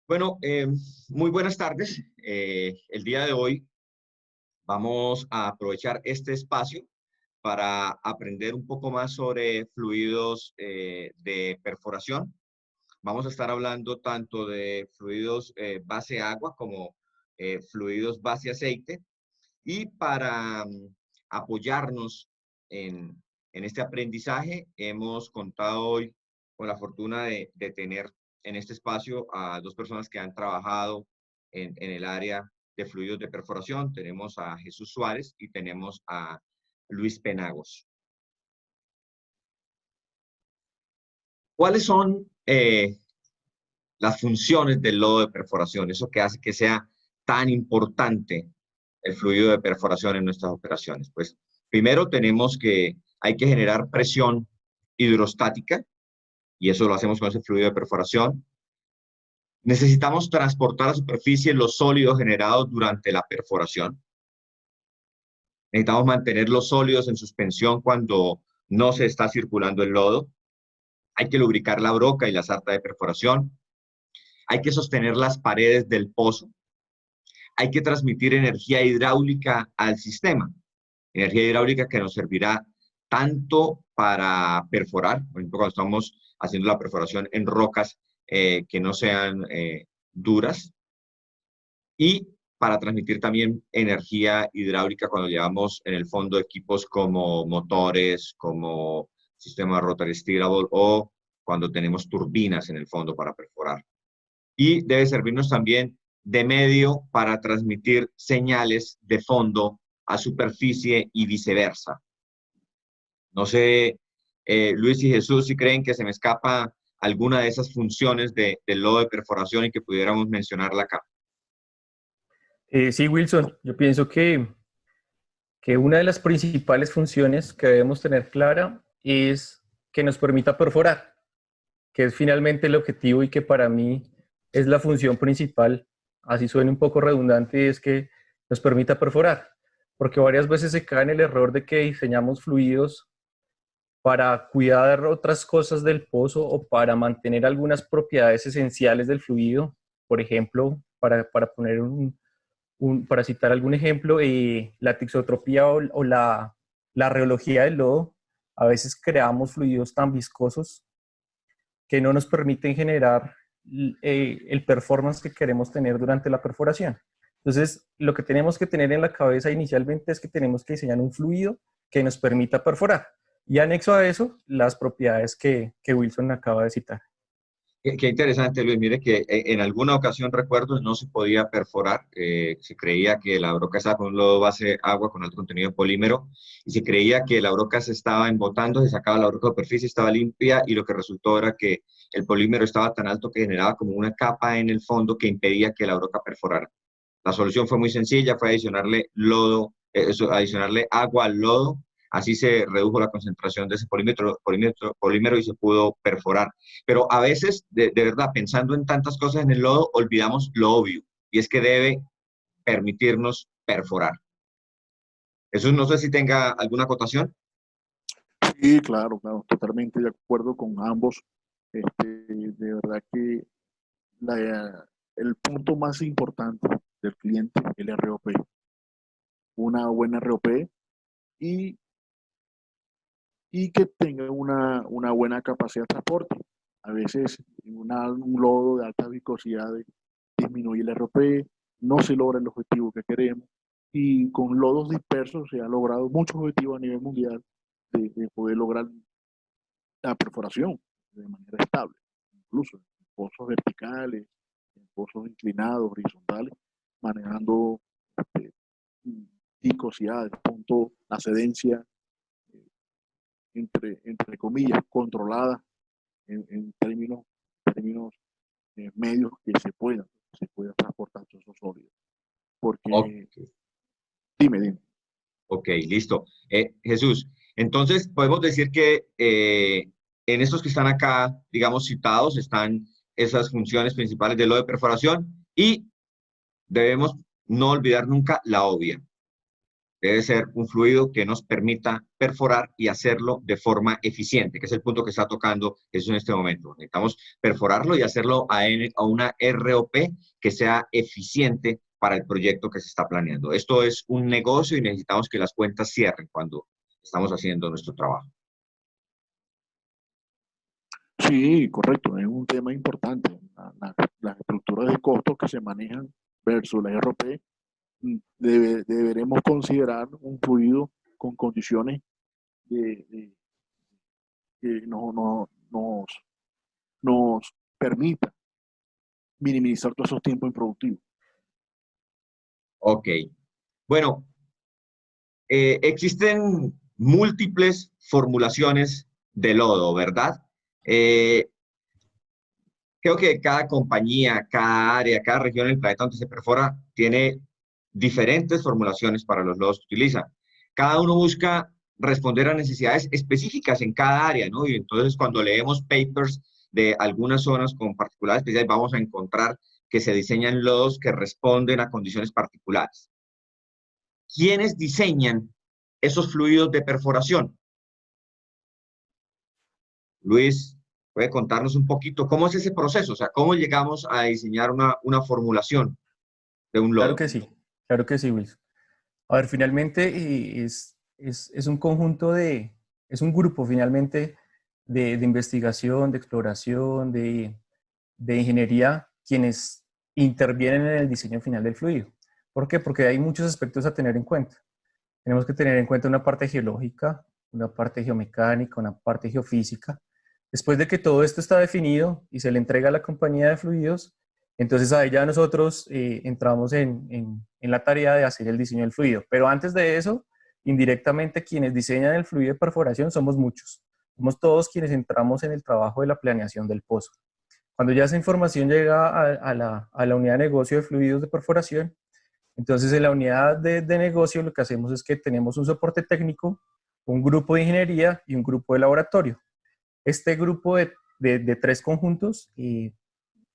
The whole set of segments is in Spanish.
Bueno, muy buenas tardes. El día de hoy vamos a aprovechar este espacio para aprender un poco más sobre fluidos de perforación. Vamos a estar hablando tanto de fluidos base agua como fluidos base aceite. Y para apoyarnos en este aprendizaje, hemos contado hoy con la fortuna de tener en este espacio a dos personas que han trabajado en el área de fluidos de perforación. Tenemos a Jesús Suárez y tenemos a Luis Penagos. ¿Cuáles son las funciones del lodo de perforación? Eso que hace que sea tan importante el fluido de perforación en nuestras operaciones. Pues primero tenemos que hay que generar presión hidrostática y eso lo hacemos con ese fluido de perforación. Necesitamos transportar a la superficie los sólidos generados durante la perforación. Necesitamos mantener los sólidos en suspensión cuando no se está circulando el lodo. Hay que lubricar la broca y la sarta de perforación. Hay que sostener las paredes del pozo. Hay que transmitir energía hidráulica al sistema. Energía hidráulica que nos servirá tanto para perforar, por ejemplo, cuando estamos haciendo la perforación en rocas que no sean duras, y para transmitir también energía hidráulica cuando llevamos en el fondo equipos como motores, como sistema rotary steerable o cuando tenemos turbinas en el fondo para perforar. Y debe servirnos también de medio para transmitir señales de fondo a superficie y viceversa. No sé, Luis y Jesús, si creen que se me escapa alguna de esas funciones del lodo de perforación y que pudiéramos mencionarla acá. Sí, Wilson, yo pienso que una de las principales funciones que debemos tener clara es que nos permita perforar, que es finalmente el objetivo y que para mí es la función principal, así suena un poco redundante, es que nos permita perforar, porque varias veces se cae en el error de que diseñamos fluidos para cuidar otras cosas del pozo o para mantener algunas propiedades esenciales del fluido, por ejemplo, para poner para citar algún ejemplo, la tixotropía o la reología del lodo. A veces creamos fluidos tan viscosos que no nos permiten generar el performance que queremos tener durante la perforación. Entonces, lo que tenemos que tener en la cabeza inicialmente es que tenemos que diseñar un fluido que nos permita perforar. Y anexo a eso, las propiedades que Wilson acaba de citar. Qué interesante, Luis. Mire que en alguna ocasión recuerdo no se podía perforar. Se creía que la broca estaba con un lodo base agua con alto contenido de polímero y se creía que la broca se estaba embotando, se sacaba la broca de superficie, estaba limpia y lo que resultó era que el polímero estaba tan alto que generaba como una capa en el fondo que impedía que la broca perforara. La solución fue muy sencilla, fue adicionarle lodo, adicionarle agua al lodo. Así se redujo la concentración de ese polímero y se pudo perforar. Pero a veces, de verdad, pensando en tantas cosas en el lodo, olvidamos lo obvio, y es que debe permitirnos perforar. Eso no sé si tenga alguna acotación. Sí, claro, claro, totalmente de acuerdo con ambos. De verdad que el punto más importante del cliente es el ROP. Una buena ROP y, y que tenga una buena capacidad de transporte. A veces un lodo de alta viscosidad disminuye el ROP, no se logra el objetivo que queremos y con lodos dispersos se han logrado muchos objetivos a nivel mundial de poder lograr la perforación de manera estable, incluso en pozos verticales, en pozos inclinados, horizontales, manejando este, viscosidades, punto, la cedencia, entre comillas, controlada en términos medios que se pueda transportar todos esos sólidos. Porque, Okay. dime. Ok, listo. Jesús, entonces podemos decir que en estos que están acá, digamos, citados, están esas funciones principales del lodo de perforación y debemos no olvidar nunca la obvia. debe ser un fluido que nos permita perforar y hacerlo de forma eficiente, que es el punto que está tocando eso en este momento. Necesitamos perforarlo y hacerlo a una ROP que sea eficiente para el proyecto que se está planeando. Esto es un negocio y necesitamos que las cuentas cierren cuando estamos haciendo nuestro trabajo. Sí, correcto, es un tema importante. Las estructuras de costos que se manejan versus la RP, deberemos considerar un fluido con condiciones que nos permita minimizar todos esos tiempos improductivos. Ok. Bueno, existen múltiples formulaciones de lodo, ¿verdad? Creo que cada compañía, cada área, cada región del planeta donde se perfora tiene diferentes formulaciones para los lodos que utiliza. Cada uno busca responder a necesidades específicas en cada área, ¿no? Y entonces cuando leemos papers de algunas zonas con particulares especiales, vamos a encontrar que se diseñan lodos que responden a condiciones particulares. ¿Quiénes diseñan esos fluidos de perforación? Luis, ¿puede contarnos un poquito cómo es ese proceso? O sea, ¿cómo llegamos a diseñar una formulación de un lodo? Claro que sí, Wilson. A ver, finalmente es un conjunto es un grupo finalmente de investigación, de exploración, de ingeniería, quienes intervienen en el diseño final del fluido. ¿Por qué? Porque hay muchos aspectos a tener en cuenta. Tenemos que tener en cuenta una parte geológica, una parte geomecánica, una parte geofísica. Después de que todo esto está definido y se le entrega a la compañía de fluidos, entonces ahí ya nosotros entramos en la tarea de hacer el diseño del fluido. Pero antes de eso, indirectamente quienes diseñan el fluido de perforación somos muchos. Somos todos quienes entramos en el trabajo de la planeación del pozo. Cuando ya esa información llega a la unidad de negocio de fluidos de perforación, entonces en la unidad de negocio lo que hacemos es que tenemos un soporte técnico, un grupo de ingeniería y un grupo de laboratorio. Este grupo de tres conjuntos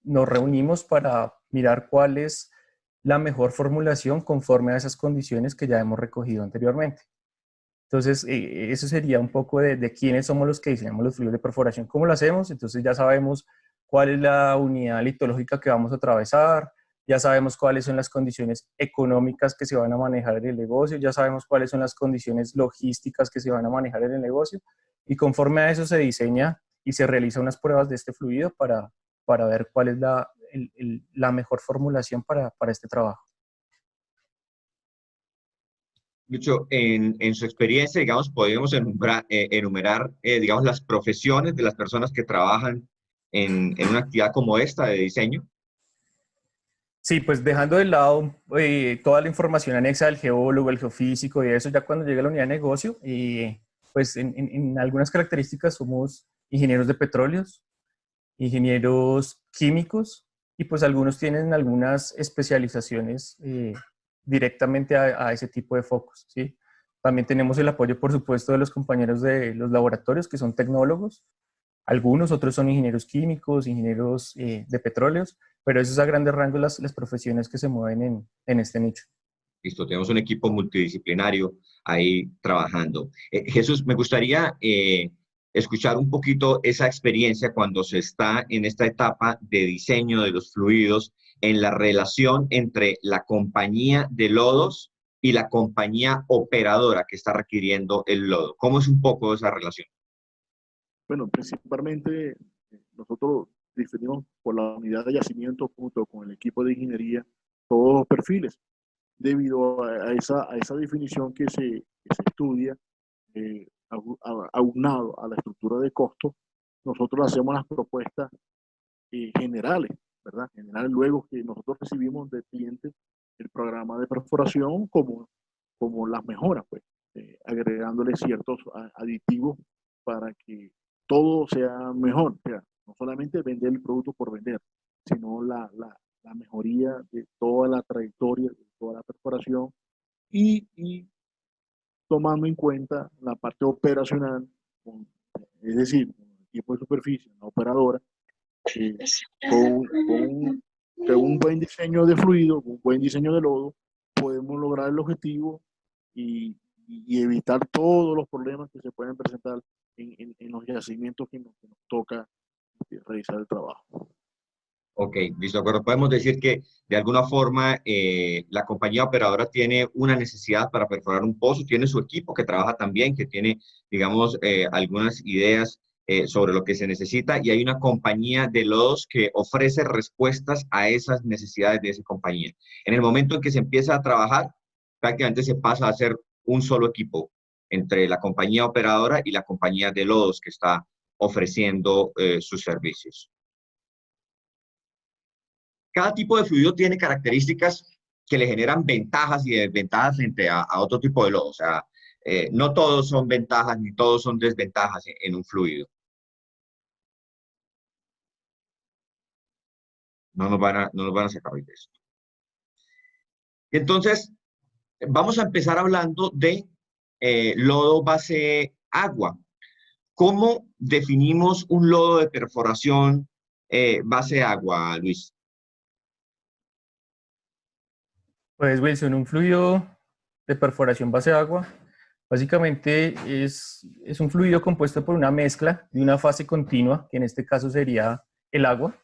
nos reunimos para mirar cuál es la mejor formulación conforme a esas condiciones que ya hemos recogido anteriormente. Entonces, eso sería un poco de quiénes somos los que diseñamos los fluidos de perforación. ¿Cómo lo hacemos? Entonces ya sabemos cuál es la unidad litológica que vamos a atravesar, ya sabemos cuáles son las condiciones económicas que se van a manejar en el negocio, ya sabemos cuáles son las condiciones logísticas que se van a manejar en el negocio, y conforme a eso se diseña y se realizan unas pruebas de este fluido para ver cuál es la mejor formulación para este trabajo. Lucho, en su experiencia, digamos, podemos enumerar, digamos, las profesiones de las personas que trabajan en una actividad como esta de diseño. Sí, pues dejando de lado toda la información anexa del geólogo, el geofísico y eso, ya cuando llega a la unidad de negocio, pues en algunas características somos ingenieros de petróleos, ingenieros químicos y pues algunos tienen algunas especializaciones directamente a ese tipo de focos, ¿sí? También tenemos el apoyo, por supuesto, de los compañeros de los laboratorios que son tecnólogos. Algunos otros son ingenieros químicos, ingenieros de petróleos, pero eso es a grandes rasgos las profesiones que se mueven en este nicho. Listo, tenemos un equipo multidisciplinario ahí trabajando. Jesús, me gustaría escuchar un poquito esa experiencia cuando se está en esta etapa de diseño de los fluidos, en la relación entre la compañía de lodos y la compañía operadora que está requiriendo el lodo. ¿Cómo es un poco esa relación? Bueno, principalmente nosotros definimos por la unidad de yacimiento junto con el equipo de ingeniería todos los perfiles. Debido a esa definición que se estudia, aunado a la estructura de costos, nosotros hacemos las propuestas generales, ¿verdad? Generales luego que nosotros recibimos del cliente el programa de perforación como las mejoras, pues, agregándole ciertos aditivos para que todo sea mejor. O sea, no solamente vender el producto por vender, sino la mejoría de toda la trayectoria, de toda la perforación y tomando en cuenta la parte operacional, es decir, el equipo de superficie, la operadora, eh, con un buen diseño de fluido, un buen diseño de lodo, podemos lograr el objetivo y evitar todos los problemas que se pueden presentar en los yacimientos que nos toca realizar el trabajo. Ok, listo, de acuerdo. Podemos decir que de alguna forma la compañía operadora tiene una necesidad para perforar un pozo, tiene su equipo que trabaja también, que tiene, digamos, algunas ideas sobre lo que se necesita, y hay una compañía de lodos que ofrece respuestas a esas necesidades de esa compañía. En el momento en que se empieza a trabajar, prácticamente se pasa a ser un solo equipo entre la compañía operadora y la compañía de lodos que está ofreciendo sus servicios. Cada tipo de fluido tiene características que le generan ventajas y desventajas frente a otro tipo de lodo. O sea, no todos son ventajas ni todos son desventajas en un fluido. No nos van a sacar hoy de esto. Entonces, vamos a empezar hablando de lodo base agua. ¿Cómo definimos un lodo de perforación base agua, Luis? Pues Wilson, un fluido de perforación base agua básicamente es un fluido compuesto por una mezcla de una fase continua, que en este caso sería el agua,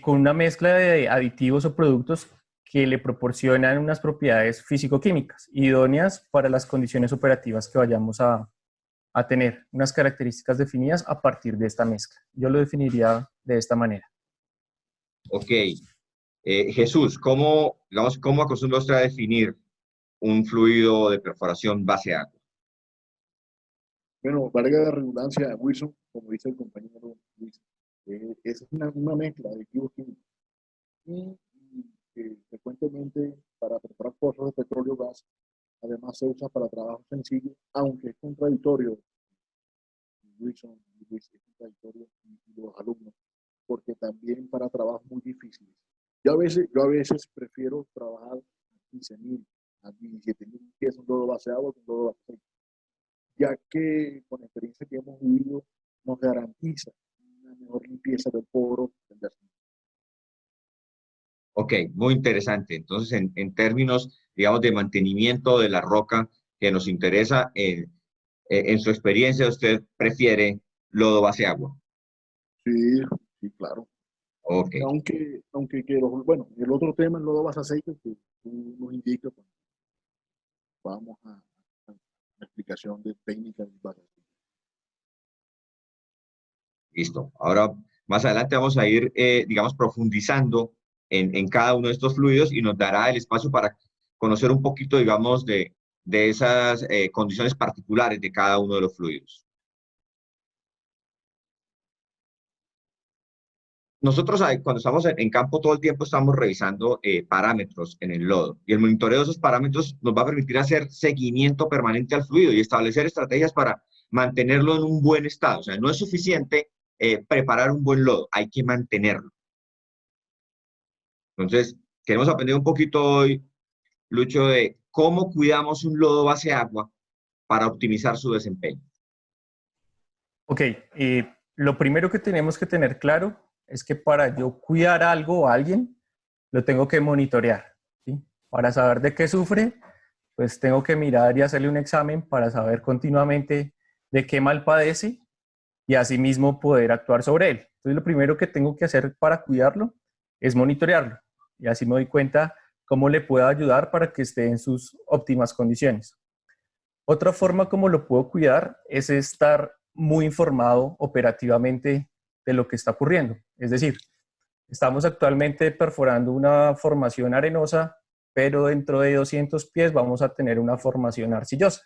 con una mezcla de aditivos o productos que le proporcionan unas propiedades físico-químicas idóneas para las condiciones operativas que vayamos a tener, unas características definidas a partir de esta mezcla. Yo lo definiría de esta manera. Ok. Jesús, digamos, ¿cómo acostumbra usted a definir un fluido de perforación base agua? Bueno, valga la redundancia, Wilson, como dice el compañero Luis, es una mezcla de activos químicos y frecuentemente para preparar pozos de petróleo gas, además se usa para trabajos sencillos, aunque es contradictorio, Wilson y Luis, es contradictorio y los alumnos, porque también para trabajos muy difíciles. Yo a veces prefiero trabajar a 15.000, a 17.000 pies un lodo base agua que un lodo base aceite, ya que con la experiencia que hemos vivido nos garantiza una mejor limpieza del poro del yacimiento. Ok, muy interesante. Entonces, en términos, digamos, de mantenimiento de la roca que nos interesa, en su experiencia, usted prefiere lodo base agua. Sí, sí, claro. Ok, Bueno, el otro tema, el lodo base aceite, que tú nos indicas, pues, vamos a la explicación de técnicas básicas. listo. Ahora, más adelante vamos a ir, digamos, profundizando en cada uno de estos fluidos y nos dará el espacio para conocer un poquito, digamos, de esas condiciones particulares de cada uno de los fluidos. Nosotros cuando estamos en campo todo el tiempo estamos revisando parámetros en el lodo y el monitoreo de esos parámetros nos va a permitir hacer seguimiento permanente al fluido y establecer estrategias para mantenerlo en un buen estado. O sea, no es suficiente preparar un buen lodo, hay que mantenerlo. Entonces, queremos aprender un poquito hoy, Lucho, de cómo cuidamos un lodo base agua para optimizar su desempeño. Ok, lo primero que tenemos que tener claro es que para yo cuidar algo o a alguien, lo tengo que monitorear, ¿sí? Para saber de qué sufre, pues tengo que mirar y hacerle un examen para saber continuamente de qué mal padece y asimismo poder actuar sobre él. Entonces, lo primero que tengo que hacer para cuidarlo es monitorearlo y así me doy cuenta cómo le puedo ayudar para que esté en sus óptimas condiciones. Otra forma como lo puedo cuidar es estar muy informado operativamente de lo que está ocurriendo. Es decir, estamos actualmente perforando una formación arenosa, pero dentro de 200 pies vamos a tener una formación arcillosa.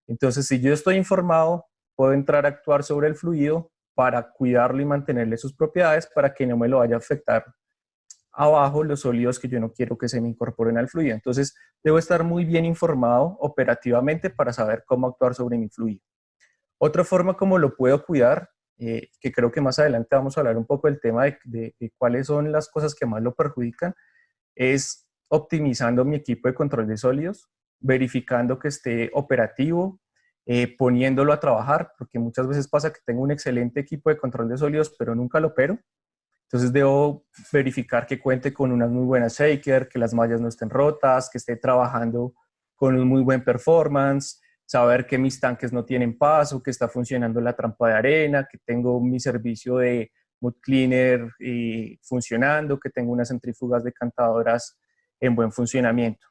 Entonces, si yo estoy informado, puedo entrar a actuar sobre el fluido para cuidarlo y mantenerle sus propiedades para que no me lo vaya a afectar abajo los sólidos que yo no quiero que se me incorporen al fluido. Entonces, debo estar muy bien informado operativamente para saber cómo actuar sobre mi fluido. Otra forma como lo puedo cuidar, que creo que más adelante vamos a hablar un poco del tema de cuáles son las cosas que más lo perjudican, es optimizando mi equipo de control de sólidos, verificando que esté operativo, poniéndolo a trabajar, porque muchas veces pasa que tengo un excelente equipo de control de sólidos, pero nunca lo opero. Entonces debo verificar que cuente con unas muy buenas shaker, que las mallas no estén rotas, que esté trabajando con un muy buen performance, saber que mis tanques no tienen paso, que está funcionando la trampa de arena, que tengo mi servicio de mud cleaner funcionando, que tengo unas centrífugas decantadoras en buen funcionamiento.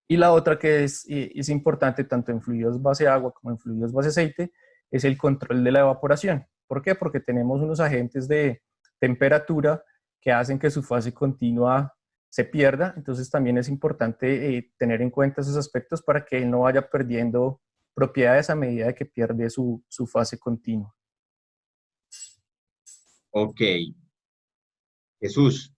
Y la otra que es importante tanto en fluidos base agua como en fluidos base aceite es el control de la evaporación. ¿Por qué? Porque tenemos unos agentes de temperatura que hacen que su fase continua se pierda. Entonces también es importante tener en cuenta esos aspectos para que él no vaya perdiendo propiedades a medida de que pierde su fase continua. Ok, Jesús,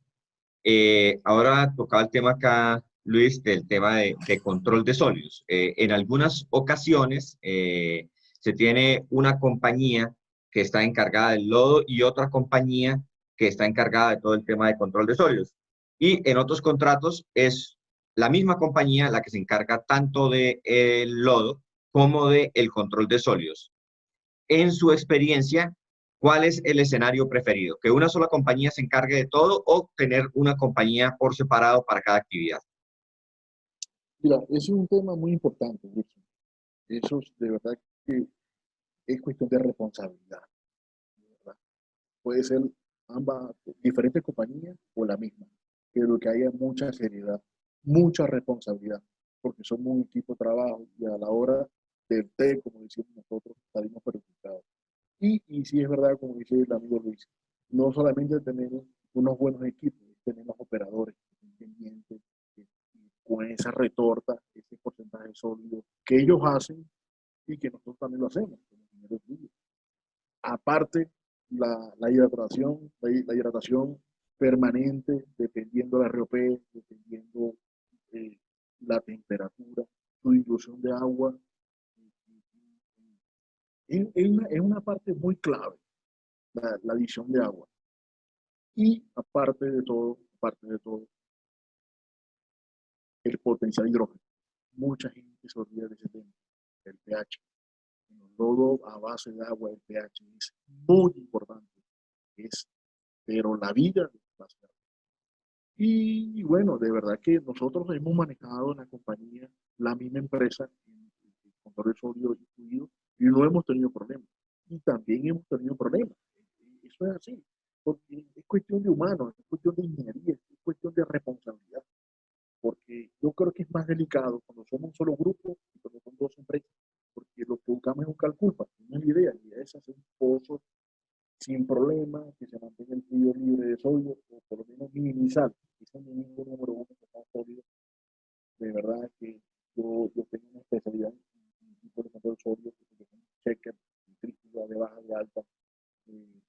ahora tocaba el tema acá, Luis, del tema de control de sólidos. En algunas ocasiones se tiene una compañía que está encargada del lodo y otra compañía que está encargada de todo el tema de control de sólidos. Y en otros contratos es la misma compañía la que se encarga tanto del lodo como del control de sólidos. En su experiencia, ¿cuál es el escenario preferido? ¿Que una sola compañía se encargue de todo o tener una compañía por separado para cada actividad? Mira, ese es un tema muy importante, Wilson. Eso es de verdad que es cuestión de responsabilidad, ¿verdad? Puede ser ambas diferentes compañías o la misma, pero que haya mucha seriedad, mucha responsabilidad, porque somos un equipo de trabajo y a la hora del té, como decimos nosotros, salimos perjudicados. Y sí es verdad, como dice el amigo Luis, no solamente tenemos unos buenos equipos, tenemos operadores pendientes con esa retorta, ese porcentaje sólido que ellos hacen y que nosotros también lo hacemos. Aparte, la hidratación permanente, dependiendo de la ROP, dependiendo eh, la temperatura, su dilución de agua, es una parte muy clave, la adición de agua. Y aparte de todo, el potencial hidrógeno. Mucha gente se olvida de ese tema, el pH. En el lodo a base de agua, el pH es muy importante. Es, pero la vida va a ser. Y bueno, de verdad que nosotros hemos manejado en la compañía la misma empresa en control de sólido y fluido y no hemos tenido problemas. Y también hemos tenido problemas. Eso es así, porque es cuestión de humanos, es cuestión de ingeniería, es cuestión de responsabilidad. Porque yo creo que es más delicado cuando somos un solo grupo y cuando son dos empresas, porque lo que buscamos es un cálculo, no es la idea es hacer un pozo sin problema, que se mantenga el fluido libre de sodio, o por lo menos minimizar ese mínimo número uno que está sólido. De verdad que yo tengo una especialidad en tipo de control sólido, que es un checker, centrífuga de baja y alta. Es un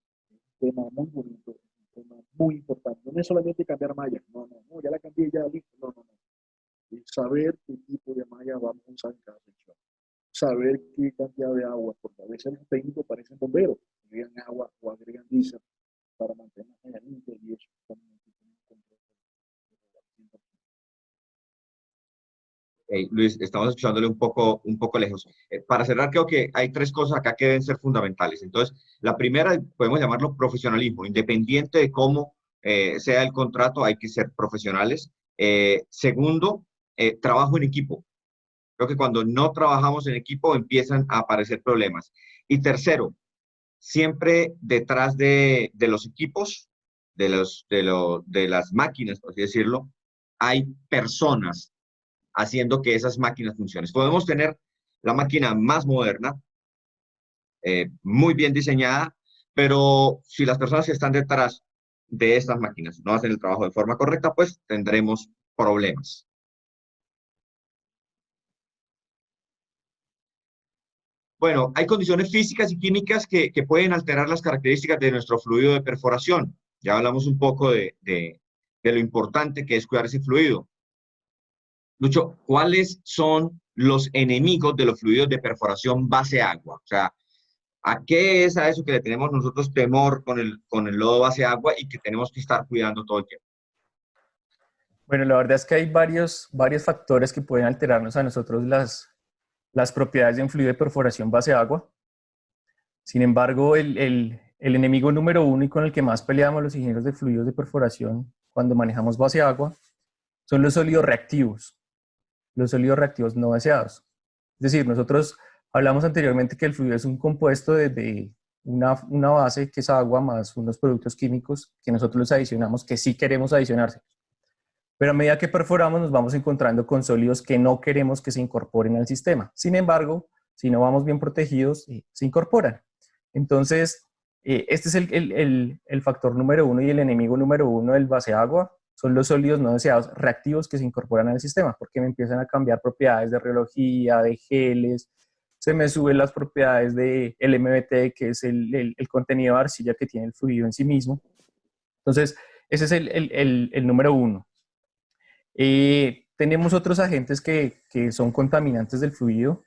tema muy bonito, es un tema muy importante. No es solamente cambiar mallas, no, ya la cambié, ya listo, no. Es saber qué tipo de malla vamos a usar en cada sección. Saber qué cantidad de agua, porque a veces los técnicos parecen bomberos, agregan agua o agregan diésel para mantener la limpia y eso también tiene un control. Luis, estamos escuchándole un poco lejos. Para cerrar, creo que hay tres cosas acá que deben ser fundamentales. Entonces, la primera, podemos llamarlo profesionalismo. Independiente de cómo sea el contrato, hay que ser profesionales. Segundo, trabajo en equipo. Creo que cuando no trabajamos en equipo empiezan a aparecer problemas. Y tercero, siempre detrás de los equipos, de las máquinas, por así decirlo, hay personas haciendo que esas máquinas funcionen. Podemos tener la máquina más moderna, muy bien diseñada, pero si las personas que están detrás de estas máquinas no hacen el trabajo de forma correcta, pues tendremos problemas. Bueno, hay condiciones físicas y químicas que pueden alterar las características de nuestro fluido de perforación. Ya hablamos un poco de lo importante que es cuidar ese fluido. Lucho, ¿cuáles son los enemigos de los fluidos de perforación base agua? O sea, ¿a qué es a eso que le tenemos nosotros temor con el lodo base agua y que tenemos que estar cuidando todo el tiempo? Bueno, la verdad es que hay varios factores que pueden alterarnos a nosotros las propiedades de un fluido de perforación base agua. Sin embargo, el el enemigo número uno y con el que más peleamos los ingenieros de fluidos de perforación cuando manejamos base agua son los sólidos reactivos no deseados. Es decir, nosotros hablamos anteriormente que el fluido es un compuesto de una base que es agua más unos productos químicos que nosotros los adicionamos, que sí queremos adicionarse. Pero a medida que perforamos nos vamos encontrando con sólidos que no queremos que se incorporen al sistema. Sin embargo, si no vamos bien protegidos, se incorporan. Entonces, este es el factor número uno y el enemigo número uno del base agua. Son los sólidos no deseados reactivos que se incorporan al sistema, porque me empiezan a cambiar propiedades de rheología, de geles, se me suben las propiedades del MBT, que es el contenido de arcilla que tiene el fluido en sí mismo. Entonces, ese es el número uno. Tenemos otros agentes que son contaminantes del fluido,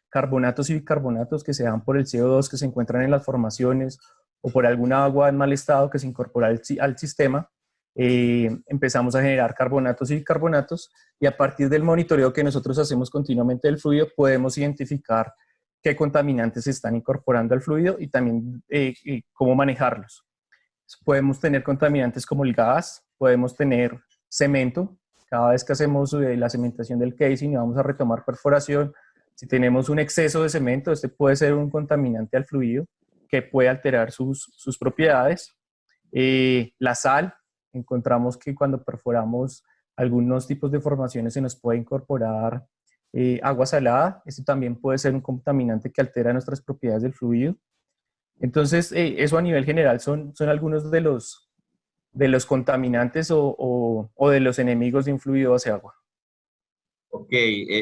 carbonatos y bicarbonatos que se dan por el CO2 que se encuentran en las formaciones o por alguna agua en mal estado que se incorpora al sistema. Empezamos a generar carbonatos y bicarbonatos y a partir del monitoreo que nosotros hacemos continuamente del fluido podemos identificar qué contaminantes se están incorporando al fluido y también cómo manejarlos. Podemos tener contaminantes como el gas, podemos tener cemento. Cada vez que hacemos la cementación del casing y vamos a retomar perforación, si tenemos un exceso de cemento, este puede ser un contaminante al fluido que puede alterar sus propiedades. La sal, encontramos que cuando perforamos algunos tipos de formaciones se nos puede incorporar agua salada. Esto también puede ser un contaminante que altera nuestras propiedades del fluido. Entonces, eso a nivel general son algunos de los contaminantes o de los enemigos de un fluido base agua. Ok,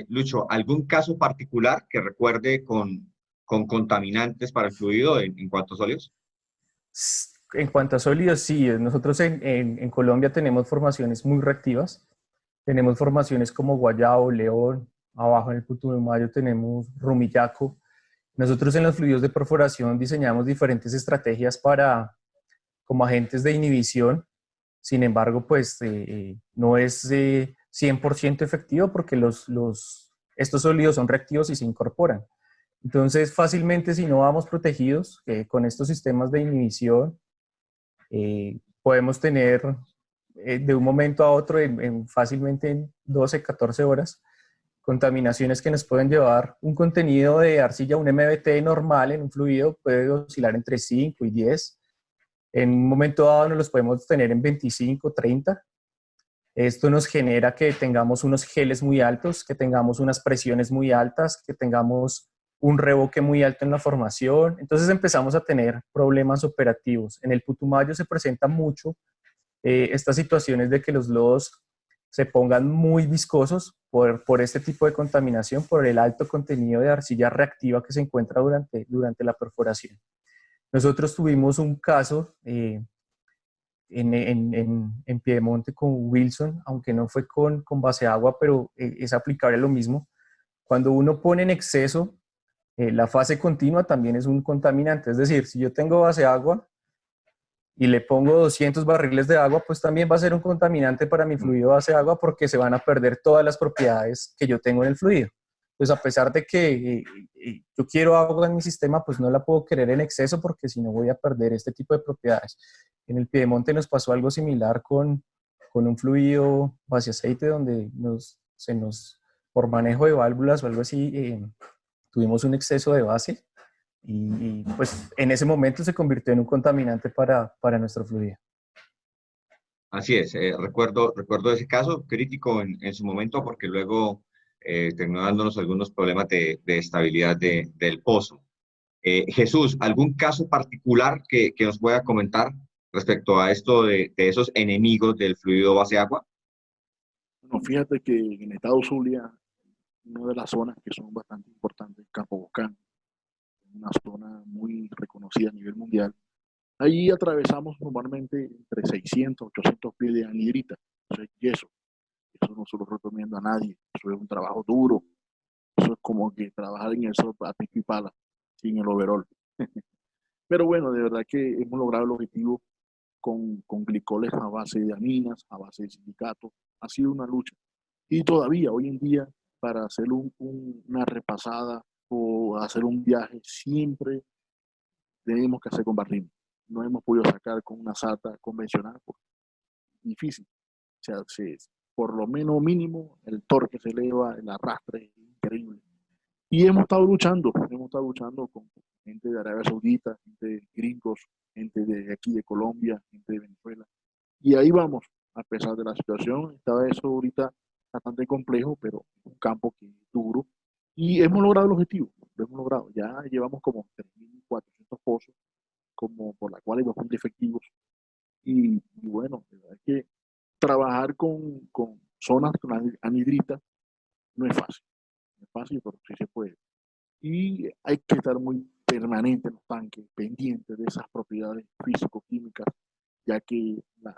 Lucho, ¿algún caso particular que recuerde con contaminantes para el fluido en cuanto a sólidos? En cuanto a sólidos, sí. Nosotros en Colombia tenemos formaciones muy reactivas. Tenemos formaciones como Guayabo, León, abajo en el Putumayo tenemos Rumillaco. Nosotros en los fluidos de perforación diseñamos diferentes estrategias como agentes de inhibición. Sin embargo, pues no es 100% efectivo porque estos sólidos son reactivos y se incorporan. Entonces, fácilmente, si no vamos protegidos con estos sistemas de inhibición, podemos tener de un momento a otro, fácilmente en 12, 14 horas, contaminaciones que nos pueden llevar un contenido de arcilla, un MBT normal en un fluido puede oscilar entre 5 y 10. En un momento dado nos los podemos tener en 25, 30. Esto nos genera que tengamos unos geles muy altos, que tengamos unas presiones muy altas, que tengamos un revoque muy alto en la formación. Entonces empezamos a tener problemas operativos. En el Putumayo se presenta mucho estas situaciones de que los lodos se pongan muy viscosos por este tipo de contaminación, por el alto contenido de arcilla reactiva que se encuentra durante la perforación. Nosotros tuvimos un caso en Piedemonte con Wilson, aunque no fue con base agua, pero es aplicable lo mismo. Cuando uno pone en exceso, la fase continua también es un contaminante. Es decir, si yo tengo base agua y le pongo 200 barriles de agua, pues también va a ser un contaminante para mi fluido base agua porque se van a perder todas las propiedades que yo tengo en el fluido. Pues a pesar de que yo quiero agua en mi sistema, pues no la puedo querer en exceso porque si no voy a perder este tipo de propiedades. En el Piedemonte nos pasó algo similar con un fluido base aceite donde por manejo de válvulas o algo así, tuvimos un exceso de base y pues en ese momento se convirtió en un contaminante para nuestro fluido. Así es, recuerdo ese caso crítico en su momento porque luego terminó dándonos algunos problemas de estabilidad del pozo. Jesús, ¿algún caso particular que nos pueda comentar respecto a esto de esos enemigos del fluido base agua? Bueno, fíjate que en el estado Zulia, una de las zonas que son bastante importantes, Campo Bocán, una zona muy reconocida a nivel mundial. Allí atravesamos normalmente entre 600 800 pies de anhidrita, eso es yeso. Eso no se lo recomiendo a nadie, eso es un trabajo duro, eso es como que trabajar en el sol a pico y pala, sin el overol. Pero bueno, de verdad que hemos logrado el objetivo con glicoles a base de aminas, a base de silicato. Ha sido una lucha. Y todavía, hoy en día, para hacer una repasada o hacer un viaje, siempre tenemos que hacer con barril. no hemos podido sacar con una SATA convencional, porque es difícil. O sea, por lo menos mínimo, el torque se eleva, el arrastre es increíble. Y hemos estado luchando con gente de Arabia Saudita, gente de gringos, gente de aquí de Colombia, gente de Venezuela. Y ahí vamos, a pesar de la situación, estaba eso ahorita bastante complejo, pero un campo que es duro. Y hemos logrado el objetivo, lo hemos logrado. Ya llevamos como 3.400 pozos, como por la cual hay 2.000 efectivos. Y bueno, la verdad es que trabajar con zonas con anhidrita no es fácil. No es fácil, pero sí se puede. Y hay que estar muy permanente en los tanques, pendiente de esas propiedades físico-químicas, ya que las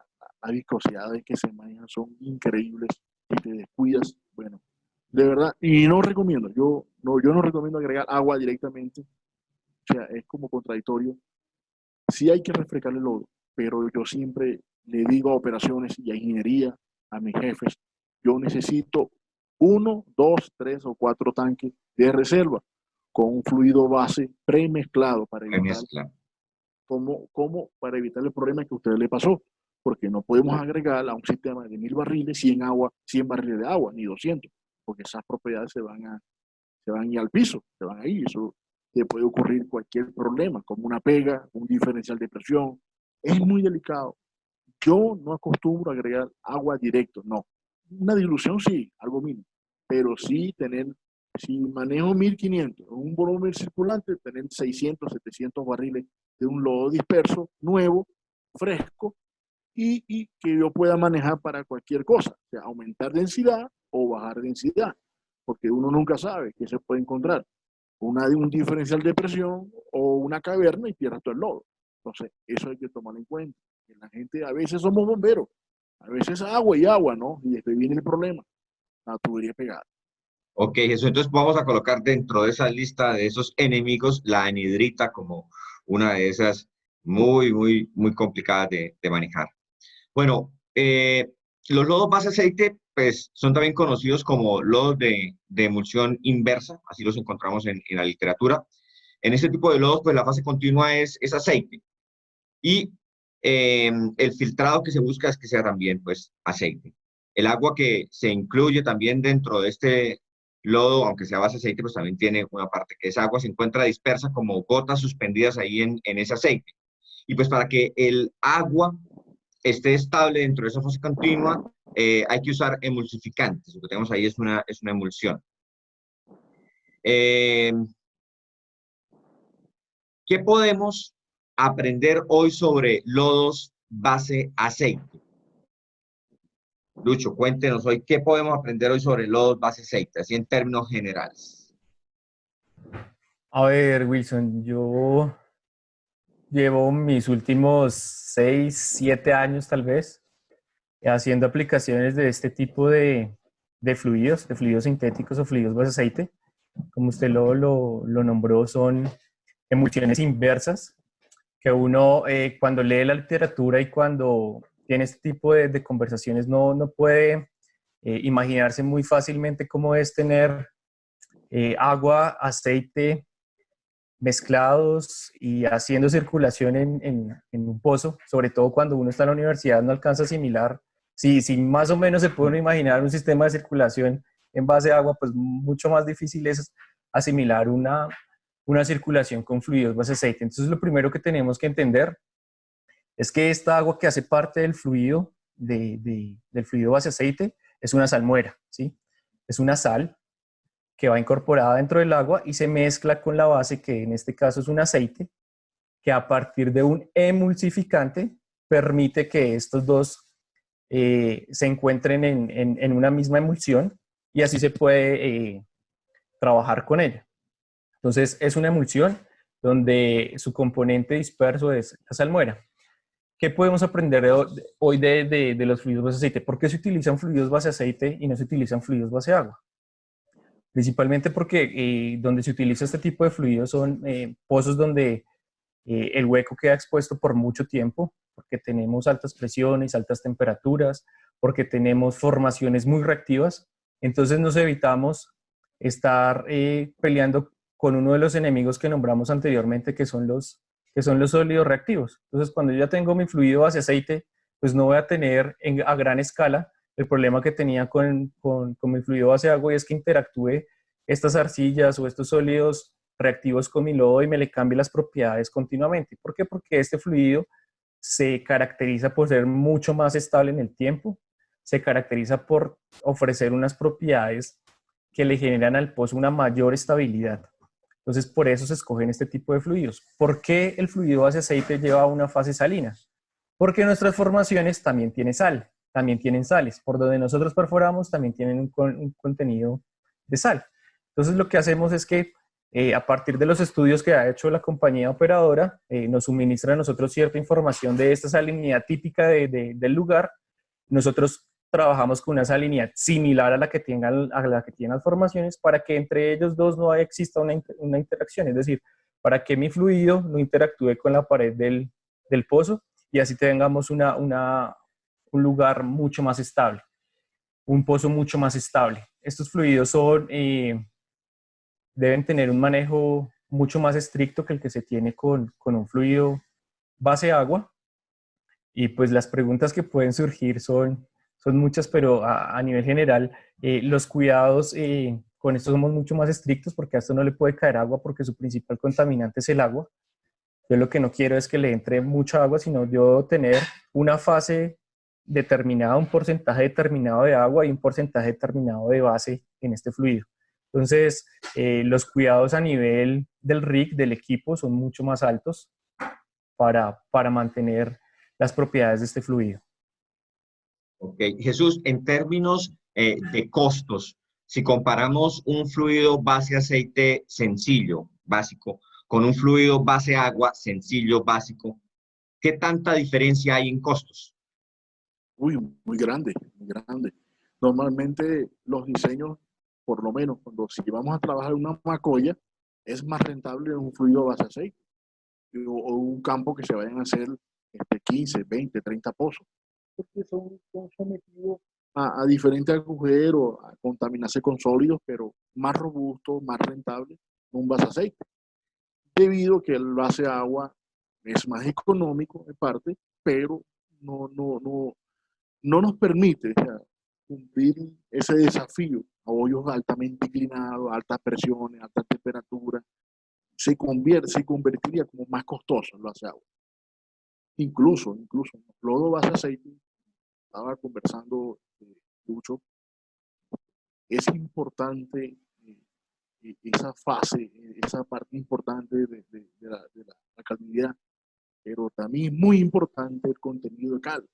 viscosidades que se manejan son increíbles. Si te descuidas, bueno, de verdad, y no recomiendo, yo no recomiendo agregar agua directamente, o sea, es como contradictorio. Sí hay que refrescar el lodo, pero yo siempre le digo a operaciones y a ingeniería, a mis jefes, yo necesito 1, 2, 3 o 4 tanques de reserva con un fluido base premezclado para evitar, Mezcla. para evitar el problema que a usted le pasó, porque no podemos agregar a un sistema de 1.000 barriles 100 barriles de agua, ni 200, porque esas propiedades se van a ir al piso, se van a ir, eso te puede ocurrir cualquier problema, como una pega, un diferencial de presión, es muy delicado. Yo no acostumbro a agregar agua directo, no. Una dilución sí, algo mínimo, pero sí tener, si manejo 1.500, un volumen circulante, tener 600, 700 barriles de un lodo disperso, nuevo, fresco, y que yo pueda manejar para cualquier cosa, o sea, aumentar densidad o bajar densidad, porque uno nunca sabe qué se puede encontrar, un diferencial de presión o una caverna y pierdas todo el lodo. Entonces, eso hay que tomarlo en cuenta. Que la gente, a veces somos bomberos, a veces agua y agua, ¿no? Y después viene el problema, la tubería pegada. Ok, Jesús, entonces vamos a colocar dentro de esa lista de esos enemigos la anhidrita como una de esas muy, muy, muy complicadas de manejar. Bueno, los lodos base aceite, pues son también conocidos como lodos de emulsión inversa, así los encontramos en la literatura. En este tipo de lodos, pues la fase continua es aceite y el filtrado que se busca es que sea también, pues, aceite. El agua que se incluye también dentro de este lodo, aunque sea base aceite, pues también tiene una parte que es agua, se encuentra dispersa como gotas suspendidas ahí en ese aceite. Y pues para que el agua esté estable dentro de esa fase continua, hay que usar emulsificantes. Lo que tenemos ahí es una emulsión. Eh, ¿Qué podemos aprender hoy sobre lodos base aceite? Lucho, cuéntenos hoy qué podemos aprender hoy sobre lodos base aceite, así en términos generales. A ver, Wilson, yo llevo mis últimos 6, 7 años tal vez haciendo aplicaciones de este tipo de fluidos sintéticos o fluidos base aceite. Como usted lo nombró, son emulsiones inversas que uno cuando lee la literatura y cuando tiene este tipo de conversaciones no puede imaginarse muy fácilmente cómo es tener agua, aceite mezclados y haciendo circulación en un pozo, sobre todo cuando uno está en la universidad no alcanza a asimilar. Si más o menos se puede uno imaginar un sistema de circulación en base a agua, pues mucho más difícil es asimilar una circulación con fluidos base aceite. Entonces lo primero que tenemos que entender es que esta agua que hace parte del fluido, del fluido base aceite, es una salmuera, ¿sí? Es una sal que va incorporada dentro del agua y se mezcla con la base, que en este caso es un aceite, que a partir de un emulsificante permite que estos dos se encuentren en una misma emulsión y así se puede trabajar con ella. Entonces es una emulsión donde su componente disperso es la salmuera. ¿Qué podemos aprender hoy de los fluidos base aceite? ¿Por qué se utilizan fluidos base aceite y no se utilizan fluidos base agua? Principalmente porque donde se utiliza este tipo de fluidos son pozos donde el hueco queda expuesto por mucho tiempo, porque tenemos altas presiones, altas temperaturas, porque tenemos formaciones muy reactivas. Entonces nos evitamos estar peleando con uno de los enemigos que nombramos anteriormente, que son los que son los sólidos reactivos. Entonces, cuando yo ya tengo mi fluido base aceite, pues no voy a tener a gran escala el problema que tenía con mi fluido base agua, y es que interactúe estas arcillas o estos sólidos reactivos con mi lodo y me le cambie las propiedades continuamente. ¿Por qué? Porque este fluido se caracteriza por ser mucho más estable en el tiempo, se caracteriza por ofrecer unas propiedades que le generan al pozo una mayor estabilidad. Entonces, por eso se escogen este tipo de fluidos. ¿Por qué el fluido base aceite lleva a una fase salina? Porque nuestras formaciones también tienen sal, también tienen sales. Por donde nosotros perforamos también tienen un contenido de sal. Entonces, lo que hacemos es que a partir de los estudios que ha hecho la compañía operadora, nos suministra a nosotros cierta información de esta salinidad típica del lugar. Nosotros trabajamos con una salinidad similar a la que tienen las formaciones, para que entre ellos dos no exista una interacción, es decir, para que mi fluido no interactúe con la pared del pozo, y así tengamos un lugar mucho más estable, un pozo mucho más estable. Estos fluidos deben tener un manejo mucho más estricto que el que se tiene con un fluido base agua, y pues las preguntas que pueden surgir son muchas, pero a nivel general, los cuidados con esto somos mucho más estrictos, porque a esto no le puede caer agua, porque su principal contaminante es el agua. Yo lo que no quiero es que le entre mucha agua, sino yo tener una fase determinada, un porcentaje determinado de agua y un porcentaje determinado de base en este fluido. Entonces, los cuidados a nivel del rig, del equipo, son mucho más altos para mantener las propiedades de este fluido. Ok, Jesús, en términos de costos, si comparamos un fluido base aceite sencillo, básico, con un fluido base agua sencillo, básico, ¿qué tanta diferencia hay en costos? Uy, muy grande, muy grande. Normalmente los diseños, por lo menos si vamos a trabajar en una macolla, es más rentable un fluido base aceite o un campo que se vayan a hacer 15, 20, 30 pozos, porque son sometidos a diferentes agujeros, a contaminarse con sólidos, pero más robusto, más rentable un base aceite, debido a que el base agua es más económico en parte, pero no nos permite, o sea, cumplir ese desafío a hoyos altamente inclinados, altas presiones, altas temperaturas. Se convertiría como más costoso el base agua. Incluso lodo base aceite, estaba conversando mucho, es importante esa fase, esa parte importante de la alcalinidad, pero también es muy importante el contenido de cal.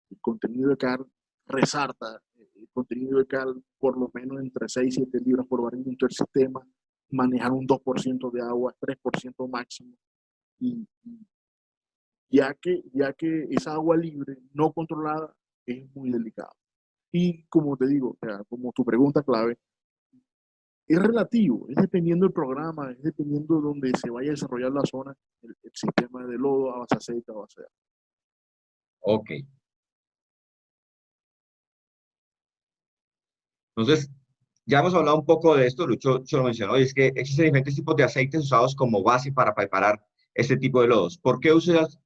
El contenido de cal resalta, el contenido de cal por lo menos entre 6 y 7 libras por barril dentro del sistema, manejar un 2% de agua, 3% máximo, y ya que esa agua libre no controlada es muy delicado. Y como te digo, o sea, como tu pregunta clave, es relativo, es dependiendo del programa, es dependiendo de donde se vaya a desarrollar la zona, el sistema de lodo, a base aceite, a base de agua. Ok. Entonces, ya hemos hablado un poco de esto, Lucho lo mencionó, y es que existen diferentes tipos de aceites usados como base para preparar este tipo de lodos. ¿Por qué usas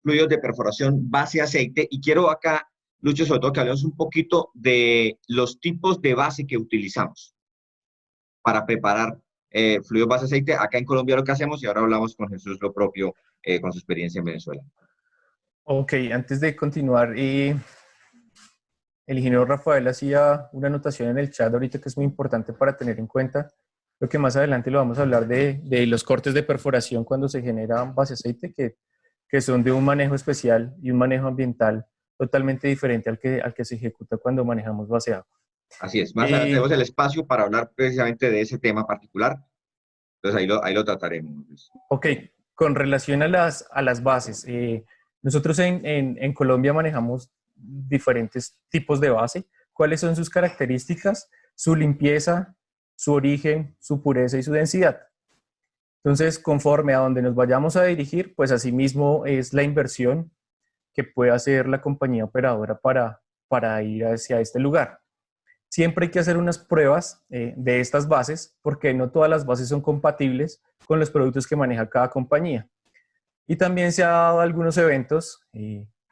fluidos de perforación base aceite? Y quiero acá, Lucho, sobre todo que hablemos un poquito de los tipos de base que utilizamos para preparar fluidos base aceite. Acá en Colombia lo que hacemos, y ahora hablamos con Jesús lo propio con su experiencia en Venezuela. Ok, antes de continuar, el ingeniero Rafael hacía una anotación en el chat ahorita que es muy importante para tener en cuenta, lo que más adelante lo vamos a hablar de los cortes de perforación cuando se genera base aceite, que son de un manejo especial y un manejo ambiental totalmente diferente al que se ejecuta cuando manejamos base agua. Así es, más adelante tenemos el espacio para hablar precisamente de ese tema particular, entonces ahí lo trataremos. Ok, con relación a las bases, nosotros en Colombia manejamos diferentes tipos de base. ¿Cuáles son sus características? Su limpieza, su origen, su pureza y su densidad. Entonces, conforme a donde nos vayamos a dirigir, pues asimismo es la inversión que puede hacer la compañía operadora para ir hacia este lugar. Siempre hay que hacer unas pruebas de estas bases, porque no todas las bases son compatibles con los productos que maneja cada compañía. Y también se han dado algunos eventos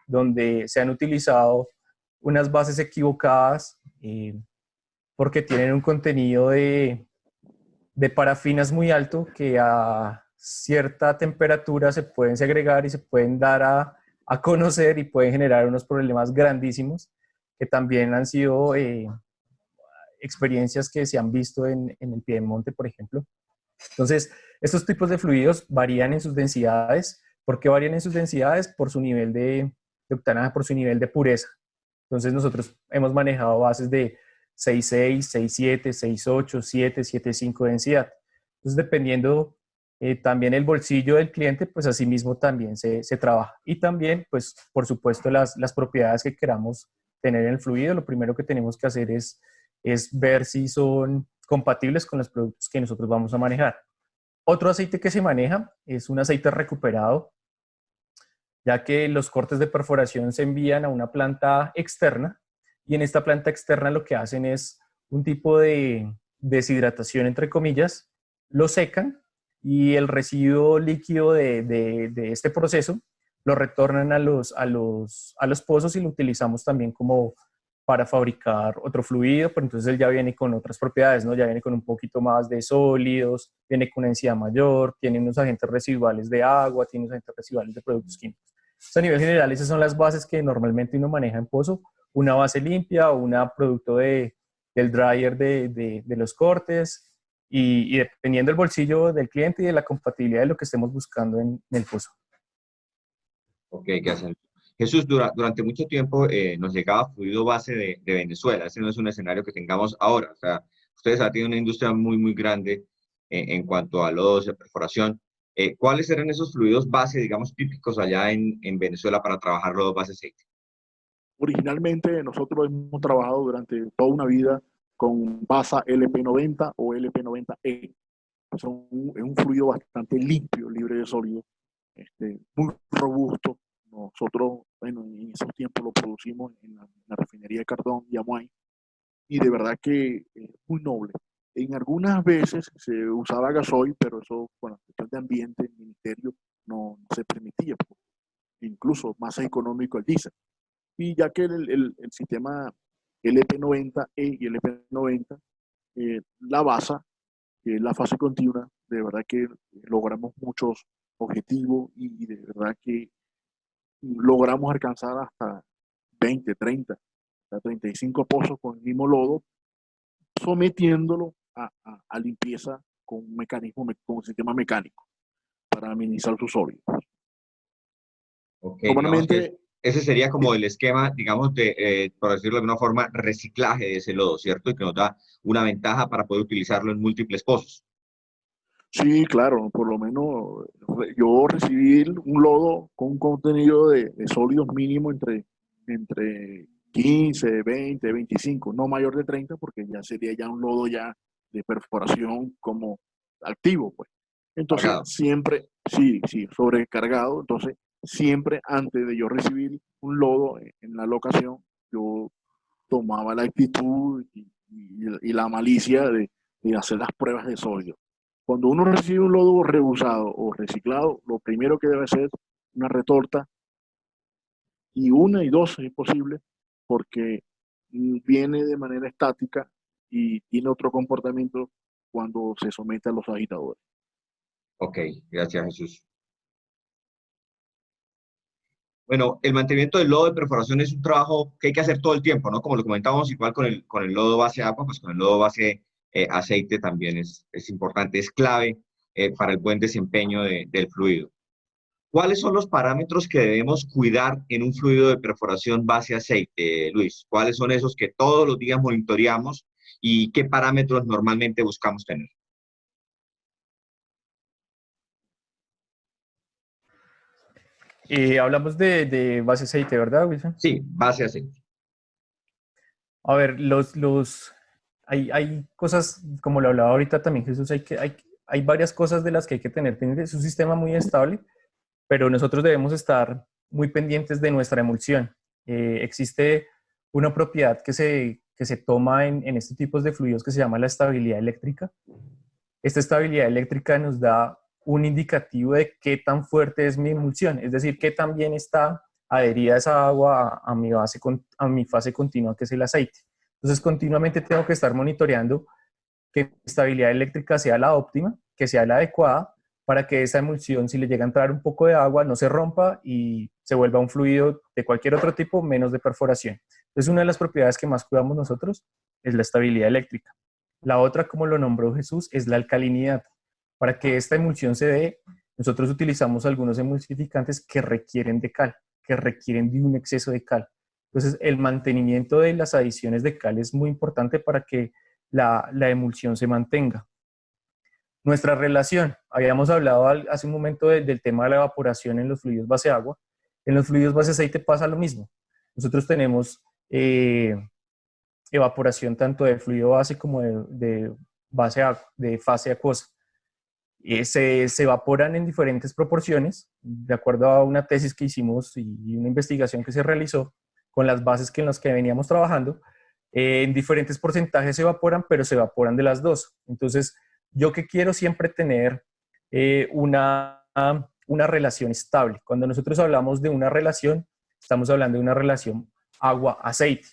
donde se han utilizado unas bases equivocadas porque tienen un contenido de parafinas muy alto que a cierta temperatura se pueden segregar y se pueden dar a conocer y pueden generar unos problemas grandísimos que también han sido experiencias que se han visto en el Piedemonte, por ejemplo. Entonces, estos tipos de fluidos varían en sus densidades. ¿Por qué varían en sus densidades? Por su nivel de octanaje, por su nivel de pureza. Entonces, nosotros hemos manejado bases de 6.6, 6.7, 6.8, 7, 7.5 densidad. Entonces, dependiendo también el bolsillo del cliente, pues asimismo también se trabaja. Y también, pues, por supuesto, las propiedades que queramos tener en el fluido. Lo primero que tenemos que hacer es ver si son compatibles con los productos que nosotros vamos a manejar. Otro aceite que se maneja es un aceite recuperado, ya que los cortes de perforación se envían a una planta externa y en esta planta externa lo que hacen es un tipo de deshidratación, entre comillas, lo secan y el residuo líquido de este proceso lo retornan a los pozos y lo utilizamos también como para fabricar otro fluido, pero entonces él ya viene con otras propiedades, ¿no? Ya viene con un poquito más de sólidos, viene con una densidad mayor, tiene unos agentes residuales de agua, tiene unos agentes residuales de productos químicos. Entonces, a nivel general, esas son las bases que normalmente uno maneja en pozo, una base limpia o una producto del dryer de los cortes y dependiendo del bolsillo del cliente y de la compatibilidad de lo que estemos buscando en el pozo. Ok, gracias. Jesús, durante mucho tiempo nos llegaba fluido base de Venezuela. Ese no es un escenario que tengamos ahora. O sea, ustedes han tenido una industria muy, muy grande en cuanto a lodos de perforación. ¿Cuáles eran esos fluidos base, digamos, típicos allá en Venezuela para trabajar lodos base aceite? Originalmente nosotros hemos trabajado durante toda una vida con basa LP90 o LP90E. Es un fluido bastante limpio, libre de sólido, muy robusto. Nosotros, bueno, en esos tiempos lo producimos en la refinería de Cardón, Yamuay, y de verdad que muy noble. En algunas veces se usaba gasoil, pero eso, bueno, cuestión de ambiente, el ministerio no se permitía, pues, incluso más económico el diésel. Y ya que el sistema LP90E y LP90, la basa, que es la fase continua, de verdad que logramos muchos objetivos y de verdad que logramos alcanzar hasta 20, 30, hasta 35 pozos con el mismo lodo, sometiéndolo a limpieza con un mecanismo, con un sistema mecánico para minimizar sus sólidos. Ok, digamos que Normalmente, ese sería como el esquema, digamos, por decirlo de alguna forma, reciclaje de ese lodo, ¿cierto? Y que nos da una ventaja para poder utilizarlo en múltiples pozos. sí, claro, por lo menos yo recibí un lodo con un contenido de sólidos mínimo entre 15, 20, 25, no mayor de 30, porque ya sería ya un lodo ya de perforación como activo, pues. Entonces, Cargado. siempre, sí, sí, sobrecargado. Entonces, siempre antes de yo recibir un lodo en la locación, yo tomaba la actitud y la malicia de hacer las pruebas de sólido. Cuando uno recibe un lodo reusado o reciclado, lo primero que debe hacer es una retorta y una y dos si es posible, porque viene de manera estática y tiene otro comportamiento cuando se somete a los agitadores. Ok, gracias, Jesús. Bueno, el mantenimiento del lodo de perforación es un trabajo que hay que hacer todo el tiempo, ¿no? Como lo comentábamos, igual con el lodo base agua, pues con el lodo base aceite también es importante, es clave para el buen desempeño del fluido. ¿Cuáles son los parámetros que debemos cuidar en un fluido de perforación base aceite, Luis? ¿Cuáles son esos que todos los días monitoreamos y qué parámetros normalmente buscamos tener? Hablamos de base aceite, ¿verdad, Wilson? Sí, base aceite. A ver, hay cosas, como lo hablaba ahorita también Jesús, hay varias cosas de las que hay que tener pendientes. Es un sistema muy estable, pero nosotros debemos estar muy pendientes de nuestra emulsión. Existe una propiedad que se toma en estos tipos de fluidos que se llama la estabilidad eléctrica. Esta estabilidad eléctrica nos da un indicativo de qué tan fuerte es mi emulsión, es decir, qué tan bien está adherida esa agua a mi fase continua, que es el aceite. Entonces, continuamente tengo que estar monitoreando que mi estabilidad eléctrica sea la óptima, que sea la adecuada, para que esa emulsión, si le llega a entrar un poco de agua, no se rompa y se vuelva un fluido de cualquier otro tipo, menos de perforación. Entonces, una de las propiedades que más cuidamos nosotros es la estabilidad eléctrica. La otra, como lo nombró Jesús, es la alcalinidad. Para que esta emulsión se dé, nosotros utilizamos algunos emulsificantes que requieren de cal, que requieren de un exceso de cal. Entonces, el mantenimiento de las adiciones de cal es muy importante para que la emulsión se mantenga. Nuestra relación, habíamos hablado hace un momento del tema de la evaporación en los fluidos base agua. En los fluidos base aceite pasa lo mismo. Nosotros tenemos evaporación tanto de fluido base como de base agua, de fase acuosa. Se evaporan en diferentes proporciones, de acuerdo a una tesis que hicimos y una investigación que se realizó con las bases en las que veníamos trabajando. En diferentes porcentajes se evaporan, pero se evaporan de las dos. Entonces, yo que quiero siempre tener una relación estable. Cuando nosotros hablamos de una relación, estamos hablando de una relación agua-aceite.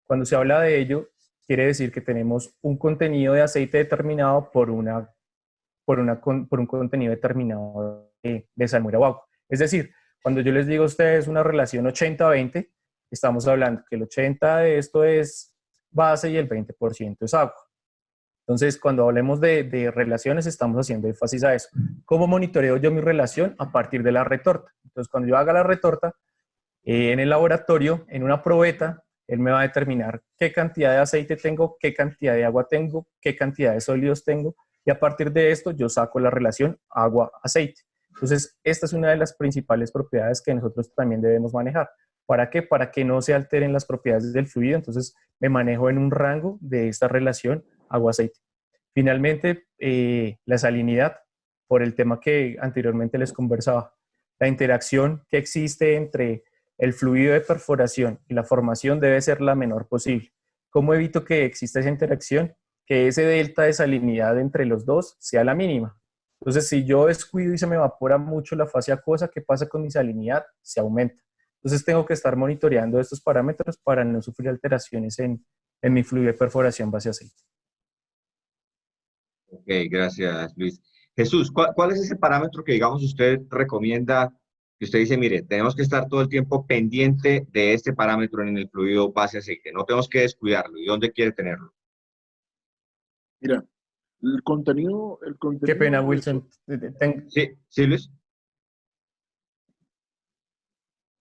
Cuando se habla de ello, quiere decir que tenemos un contenido de aceite determinado por un contenido determinado de salmuera o agua. Es decir, cuando yo les digo a ustedes una relación 80-20, estamos hablando que el 80% de esto es base y el 20% es agua. Entonces, cuando hablemos de relaciones, estamos haciendo énfasis a eso. ¿Cómo monitoreo yo mi relación? A partir de la retorta. Entonces, cuando yo haga la retorta, en el laboratorio, en una probeta, él me va a determinar qué cantidad de aceite tengo, qué cantidad de agua tengo, qué cantidad de sólidos tengo, y a partir de esto yo saco la relación agua-aceite. Entonces, esta es una de las principales propiedades que nosotros también debemos manejar. ¿Para qué? Para que no se alteren las propiedades del fluido. Entonces, me manejo en un rango de esta relación agua-aceite. Finalmente, la salinidad, por el tema que anteriormente les conversaba. La interacción que existe entre el fluido de perforación y la formación debe ser la menor posible. ¿Cómo evito que exista esa interacción? Que ese delta de salinidad entre los dos sea la mínima. Entonces, si yo descuido y se me evapora mucho la fase acuosa, ¿qué pasa con mi salinidad? Se aumenta. Entonces, tengo que estar monitoreando estos parámetros para no sufrir alteraciones en mi fluido de perforación base aceite. Ok, gracias, Luis. Jesús, ¿cuál es ese parámetro que, digamos, usted recomienda? Que usted dice, mire, tenemos que estar todo el tiempo pendiente de este parámetro en el fluido base aceite. No tenemos que descuidarlo. ¿Y dónde quiere tenerlo? Mira, el contenido Qué pena, Wilson. Sí, Luis.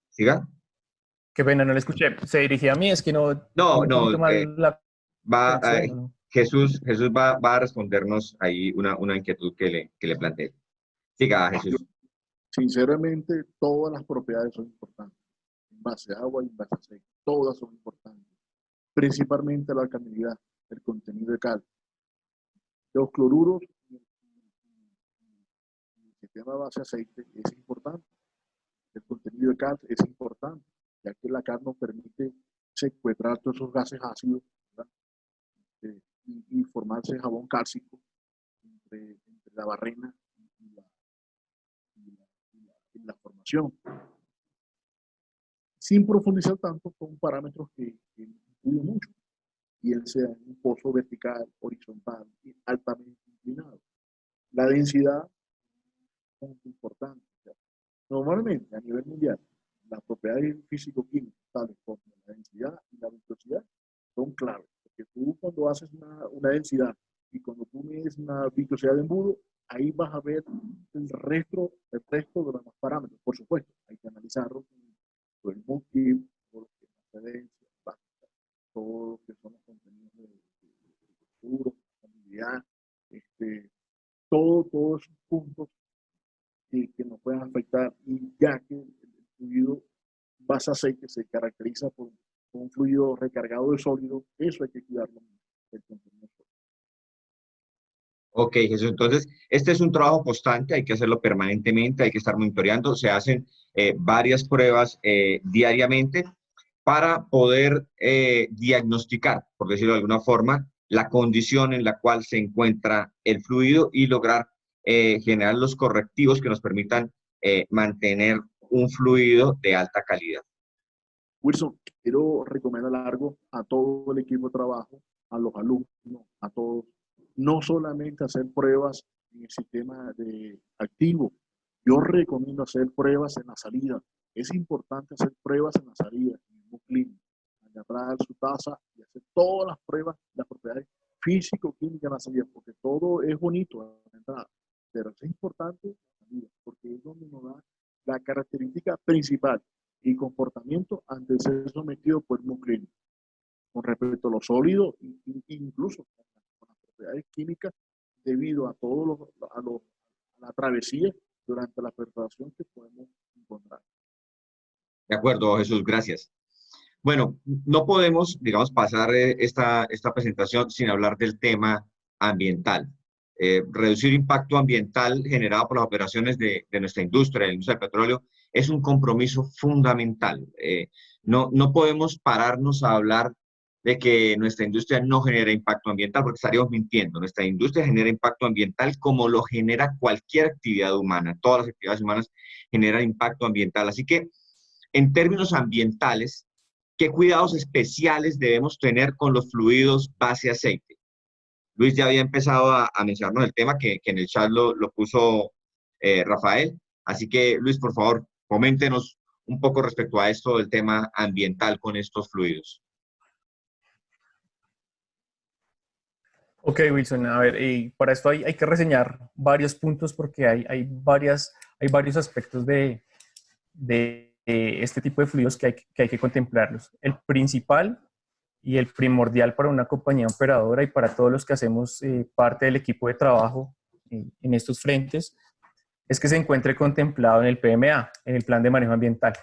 ¿Siga? Qué pena, no le escuché. Se dirigía a mí, es que no. No, Un poquito mal la conexión, ¿no? Jesús va a respondernos ahí una inquietud que le planteé. Siga, Jesús. Sinceramente, todas las propiedades son importantes. En base a agua y en base a aceite. Todas son importantes. Principalmente la alcalinidad, el contenido de cal. Los cloruros, el sistema base aceite es importante. El contenido de cal es importante, ya que la cal nos permite secuestrar todos esos gases ácidos, y formarse jabón cálcico entre la barrena y la formación. Sin profundizar tanto, son parámetros que influyen mucho, bien sea en un pozo vertical, horizontal y altamente inclinado. La densidad es muy importante. Normalmente, a nivel mundial, las propiedades físico-químicas, tales como la densidad y la viscosidad, son claves. Porque tú, cuando haces una densidad y cuando tú mides una viscosidad de embudo, ahí vas a ver el resto de los demás parámetros. Por supuesto, hay que analizarlo con el multi, todo lo que es la cadencia, todo lo que son los contenidos de textura, estabilidad, todos esos puntos que nos pueden afectar, y ya que el fluido base aceite se caracteriza por un fluido recargado de sólido, eso hay que cuidarlo. Ok, Jesús. Entonces, este es un trabajo constante, hay que hacerlo permanentemente, hay que estar monitoreando. Se hacen varias pruebas diariamente para poder diagnosticar, por decirlo de alguna forma, la condición en la cual se encuentra el fluido y lograr generar los correctivos que nos permitan mantener un fluido de alta calidad. Wilson, quiero recomendar algo a todo el equipo de trabajo, a los alumnos, a todos, no solamente hacer pruebas en el sistema de activo. Yo recomiendo hacer pruebas en la salida. Es importante hacer pruebas en la salida, en un clínico, agarrar su taza y hacer todas las pruebas, las propiedades físico-químicas en la salida, porque todo es bonito a la entrada, pero es importante la salida, porque es donde nos da la característica principal y comportamiento ante ser sometido por un clínico. Con respecto a los sólidos, incluso con las propiedades químicas, debido a todo a la travesía durante la preparación que podemos encontrar. De acuerdo, Jesús, gracias. Bueno, no podemos, digamos, pasar esta presentación sin hablar del tema ambiental. Reducir impacto ambiental generado por las operaciones de nuestra industria, la industria del petróleo, es un compromiso fundamental. No podemos pararnos a hablar de que nuestra industria no genera impacto ambiental, porque estaríamos mintiendo. Nuestra industria genera impacto ambiental como lo genera cualquier actividad humana. Todas las actividades humanas generan impacto ambiental. Así que, en términos ambientales, ¿qué cuidados especiales debemos tener con los fluidos base aceite? Luis ya había empezado a mencionarnos el tema que en el chat lo puso Rafael. Así que, Luis, por favor, coméntenos un poco respecto a esto del tema ambiental con estos fluidos. Ok, Wilson, a ver, para esto hay que reseñar varios puntos porque hay varios aspectos de este tipo de fluidos que hay que contemplarlos. El principal y el primordial para una compañía operadora y para todos los que hacemos parte del equipo de trabajo en estos frentes es que se encuentre contemplado en el PMA, en el Plan de Manejo Ambiental,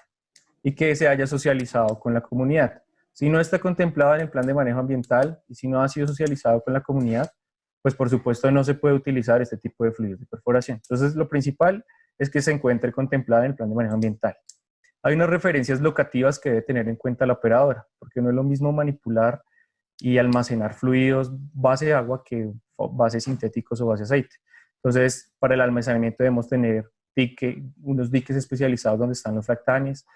y que se haya socializado con la comunidad. Si no está contemplado en el Plan de Manejo Ambiental y si no ha sido socializado con la comunidad, pues por supuesto no se puede utilizar este tipo de fluidos de perforación. Entonces, lo principal es que se encuentre contemplado en el Plan de Manejo Ambiental. Hay unas referencias locativas que debe tener en cuenta la operadora, porque no es lo mismo manipular y almacenar fluidos base agua que bases sintéticos o base aceite. Entonces, para el almacenamiento debemos tener unos diques especializados donde están los fractanes,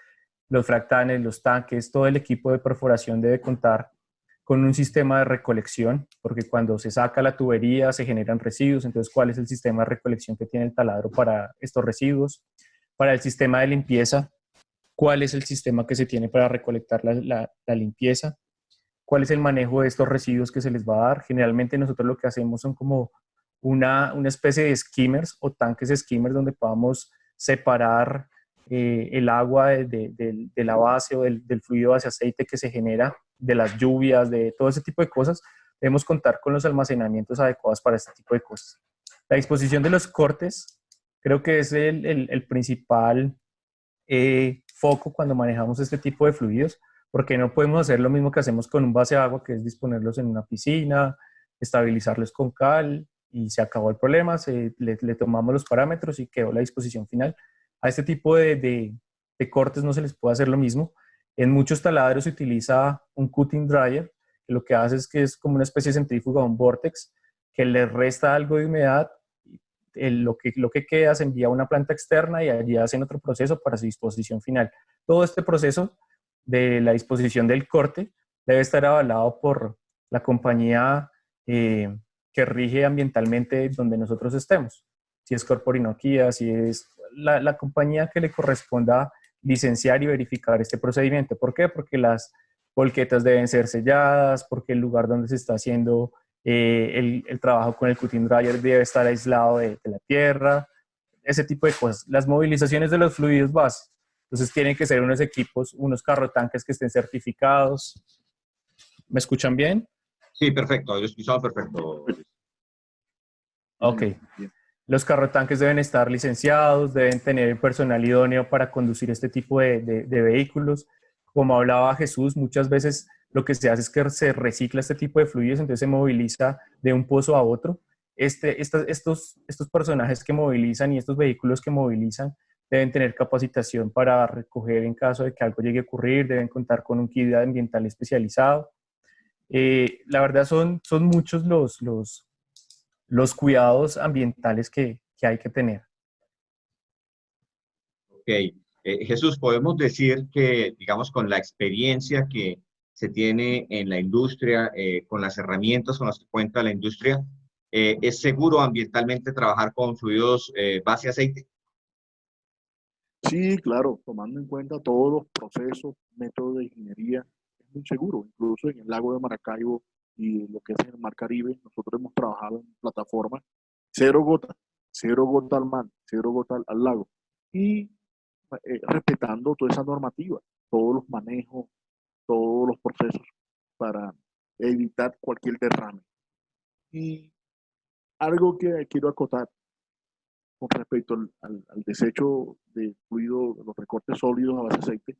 los tanques, todo el equipo de perforación debe contar con un sistema de recolección, porque cuando se saca la tubería se generan residuos, entonces ¿cuál es el sistema de recolección que tiene el taladro para estos residuos? Para el sistema de limpieza, ¿cuál es el sistema que se tiene para recolectar la limpieza? ¿Cuál es el manejo de estos residuos que se les va a dar? Generalmente nosotros lo que hacemos son como una especie de skimmers o tanques skimmers donde podamos separar el agua de la base o del fluido base aceite que se genera de las lluvias, de todo ese tipo de cosas. Debemos contar con los almacenamientos adecuados para este tipo de cosas. La disposición de los cortes creo que es el principal foco cuando manejamos este tipo de fluidos, porque no podemos hacer lo mismo que hacemos con un base de agua, que es disponerlos en una piscina, estabilizarlos con cal y se acabó el problema, le tomamos los parámetros y quedó la disposición final. A este tipo de cortes no se les puede hacer lo mismo. En muchos taladros se utiliza un cutting dryer, que lo que hace es que es como una especie de centrífuga, un vortex, que le resta algo de humedad. Lo que queda se envía a una planta externa y allí hacen otro proceso para su disposición final. Todo este proceso de la disposición del corte debe estar avalado por la compañía que rige ambientalmente donde nosotros estemos. Si es Corporinoquía, si es la compañía que le corresponda licenciar y verificar este procedimiento. ¿Por qué? Porque las volquetas deben ser selladas, porque el lugar donde se está haciendo el trabajo con el cutting dryer debe estar aislado de la tierra, ese tipo de cosas. Las movilizaciones de los fluidos base, entonces tienen que ser unos equipos, unos carrotanques que estén certificados. ¿Me escuchan bien? Sí, perfecto, yo escuchaba perfecto. Ok. Los carrotanques deben estar licenciados, deben tener personal idóneo para conducir este tipo de vehículos. Como hablaba Jesús, muchas veces lo que se hace es que se recicla este tipo de fluidos, entonces se moviliza de un pozo a otro. Estos personajes que movilizan y estos vehículos que movilizan deben tener capacitación para recoger en caso de que algo llegue a ocurrir, deben contar con un kit ambiental especializado. La verdad son muchos los cuidados ambientales que que hay que tener. Ok. Jesús, podemos decir que, digamos, con la experiencia que se tiene en la industria, con las herramientas con las que cuenta la industria, ¿es seguro ambientalmente trabajar con fluidos base aceite? Sí, claro, tomando en cuenta todos los procesos, métodos de ingeniería, es muy seguro. Incluso en el lago de Maracaibo y lo que es el Mar Caribe, nosotros hemos trabajado en plataformas cero gota al mar, cero gota al lago. Y respetando toda esa normativa, todos los manejos, todos los procesos para evitar cualquier derrame. Y algo que quiero acotar con respecto al desecho de fluido, de los recortes sólidos a base de aceite,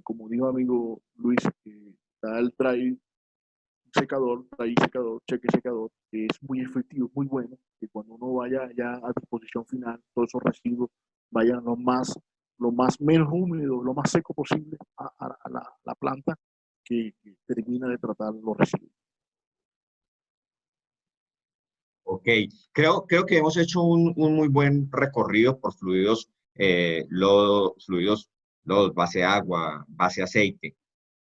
como dijo amigo Luis, está el dry secador, cheque secador, que es muy efectivo, muy bueno, que cuando uno vaya ya a disposición final, todos esos residuos vayan lo más menos húmedo, lo más seco posible a la planta que termina de tratar los residuos. Ok, creo que hemos hecho un muy buen recorrido por fluidos, fluidos, lodos, base agua, base aceite.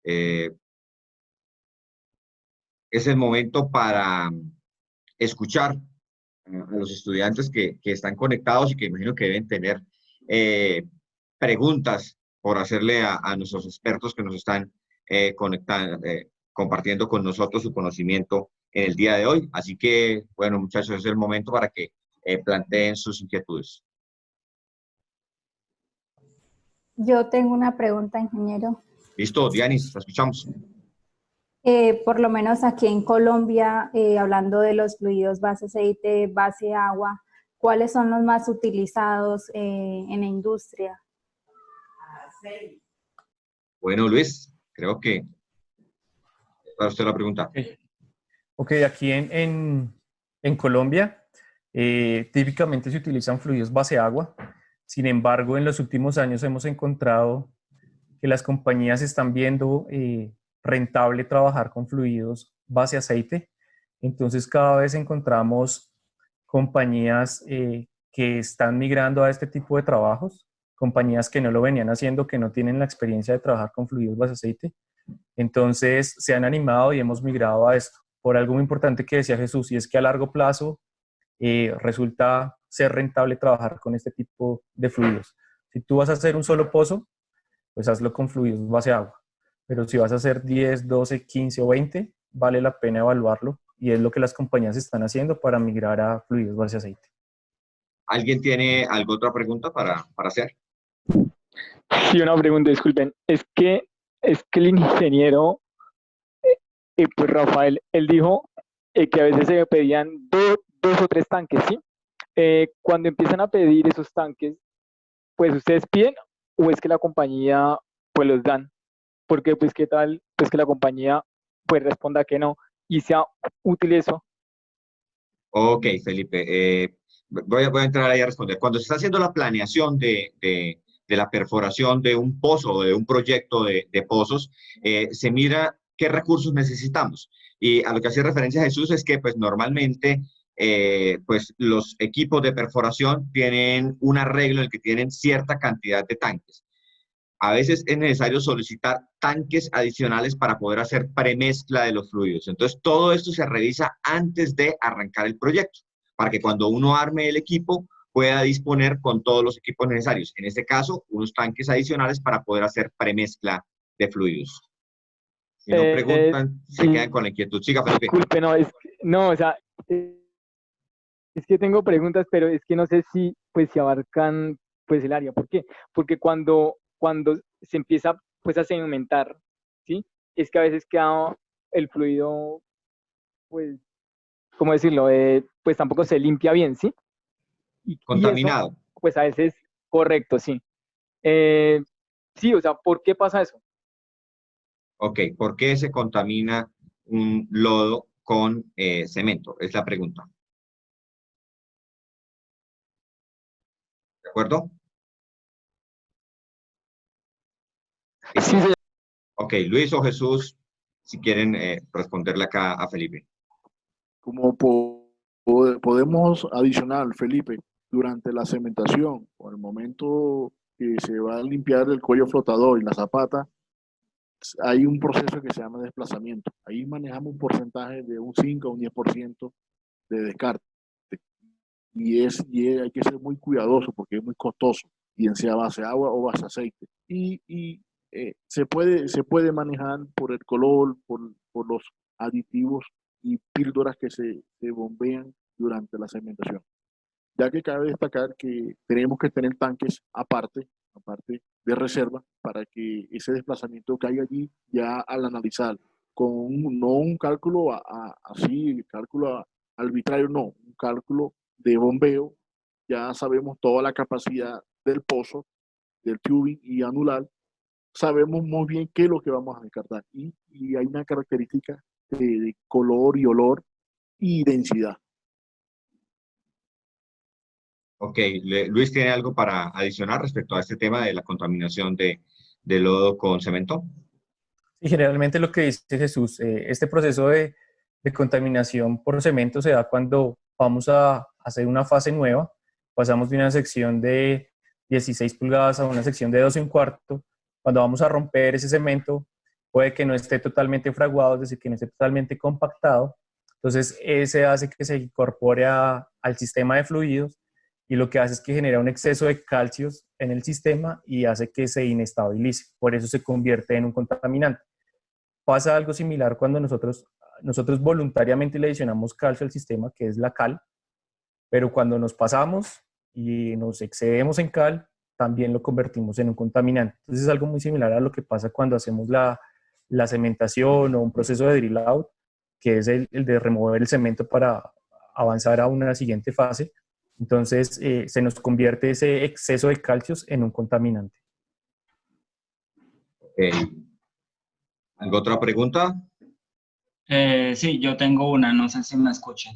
Eh, es el momento para escuchar a los estudiantes que están conectados y que imagino que deben tener eh, preguntas por hacerle a nuestros expertos que nos están conectando, compartiendo con nosotros su conocimiento en el día de hoy. Así que, bueno, muchachos, es el momento para que planteen sus inquietudes. Yo tengo una pregunta, ingeniero. Listo, Dianis, la escuchamos. Por lo menos aquí en Colombia, hablando de los fluidos base aceite, base agua, ¿cuáles son los más utilizados en la industria? Bueno, Luis, creo que para usted la pregunta. Ok, aquí en Colombia típicamente se utilizan fluidos base agua. Sin embargo, en los últimos años hemos encontrado que las compañías están viendo rentable trabajar con fluidos base aceite. Entonces, cada vez encontramos compañías que están migrando a este tipo de trabajos, compañías que no lo venían haciendo, que no tienen la experiencia de trabajar con fluidos base aceite. Entonces, se han animado y hemos migrado a esto por algo muy importante que decía Jesús, y es que a largo plazo resulta ser rentable trabajar con este tipo de fluidos. Si tú vas a hacer un solo pozo, pues hazlo con fluidos base agua. Pero si vas a hacer 10, 12, 15 o 20, vale la pena evaluarlo y es lo que las compañías están haciendo para migrar a fluidos base aceite. ¿Alguien tiene alguna otra pregunta para hacer? Sí, una pregunta, disculpen. Es que el ingeniero, pues Rafael, él dijo que a veces se pedían dos o tres tanques, ¿sí? Cuando empiezan a pedir esos tanques, pues ustedes piden o es que la compañía pues los dan. Porque pues qué tal, pues que la compañía pues responda que no y sea útil eso. Ok, Felipe. Voy a entrar ahí a responder. Cuando se está haciendo la planeación de la perforación de un pozo o de un proyecto de pozos, se mira qué recursos necesitamos. Y a lo que hace referencia Jesús es que pues normalmente pues los equipos de perforación tienen un arreglo en el que tienen cierta cantidad de tanques. A veces es necesario solicitar tanques adicionales para poder hacer premezcla de los fluidos. Entonces, todo esto se revisa antes de arrancar el proyecto, para que cuando uno arme el equipo pueda disponer con todos los equipos necesarios. En este caso, unos tanques adicionales para poder hacer premezcla de fluidos. Si no preguntan, se Sí, quedan con la inquietud. Siga, Felipe. disculpe, no, o sea, es que tengo preguntas, pero es que no sé si, pues, si abarcan, pues, el área. ¿Por qué? Porque cuando se empieza, pues, a sedimentar, ¿sí? Es que a veces queda el fluido, pues, ¿cómo decirlo? Pues tampoco se limpia bien, ¿sí? Y eso, Contaminado. pues, a veces, correcto, sí. Eh, sí, o sea, ¿por qué pasa eso? Ok, ¿por qué se contamina un lodo con cemento? Es la pregunta. ¿De acuerdo? Sí, señor. Ok, Luis o Jesús, si quieren responderle acá a Felipe. Como por Podemos adicionar, Felipe, durante la cementación, o el momento que se va a limpiar el cuello flotador y la zapata, hay un proceso que se llama desplazamiento. Ahí manejamos un porcentaje de un 5 a un 10% de descarte. Hay que ser muy cuidadoso porque es muy costoso, bien sea base agua o base aceite. Se puede manejar por el color, por los aditivos y píldoras que se bombean durante la segmentación. Ya que cabe destacar que tenemos que tener tanques aparte de reserva, para que ese desplazamiento caiga allí ya al analizar, no un cálculo así, cálculo arbitrario, no, un cálculo de bombeo. Ya sabemos toda la capacidad del pozo, del tubing y anular, sabemos muy bien qué es lo que vamos a descartar. Y hay una característica de color y olor y densidad. Ok, Luis, ¿tiene algo para adicionar respecto a este tema de la contaminación de lodo con cemento? Y generalmente lo que dice Jesús, este proceso de contaminación por cemento se da cuando vamos a hacer una fase nueva, pasamos de una sección de 16 pulgadas a una sección de 12 1/4. Cuando vamos a romper ese cemento, puede que no esté totalmente fraguado, es decir, que no esté totalmente compactado. Entonces, ese hace que se incorpore al sistema de fluidos, y lo que hace es que genera un exceso de calcios en el sistema y hace que se inestabilice. Por eso se convierte en un contaminante. Pasa algo similar cuando nosotros voluntariamente le adicionamos calcio al sistema, que es la cal, pero cuando nos pasamos y nos excedemos en cal, también lo convertimos en un contaminante. Entonces es algo muy similar a lo que pasa cuando hacemos la cementación o un proceso de drill out, que es el de remover el cemento para avanzar a una siguiente fase. Entonces se nos convierte ese exceso de calcios en un contaminante. ¿Alguna otra pregunta? Sí, yo tengo una, no sé si me escuchan.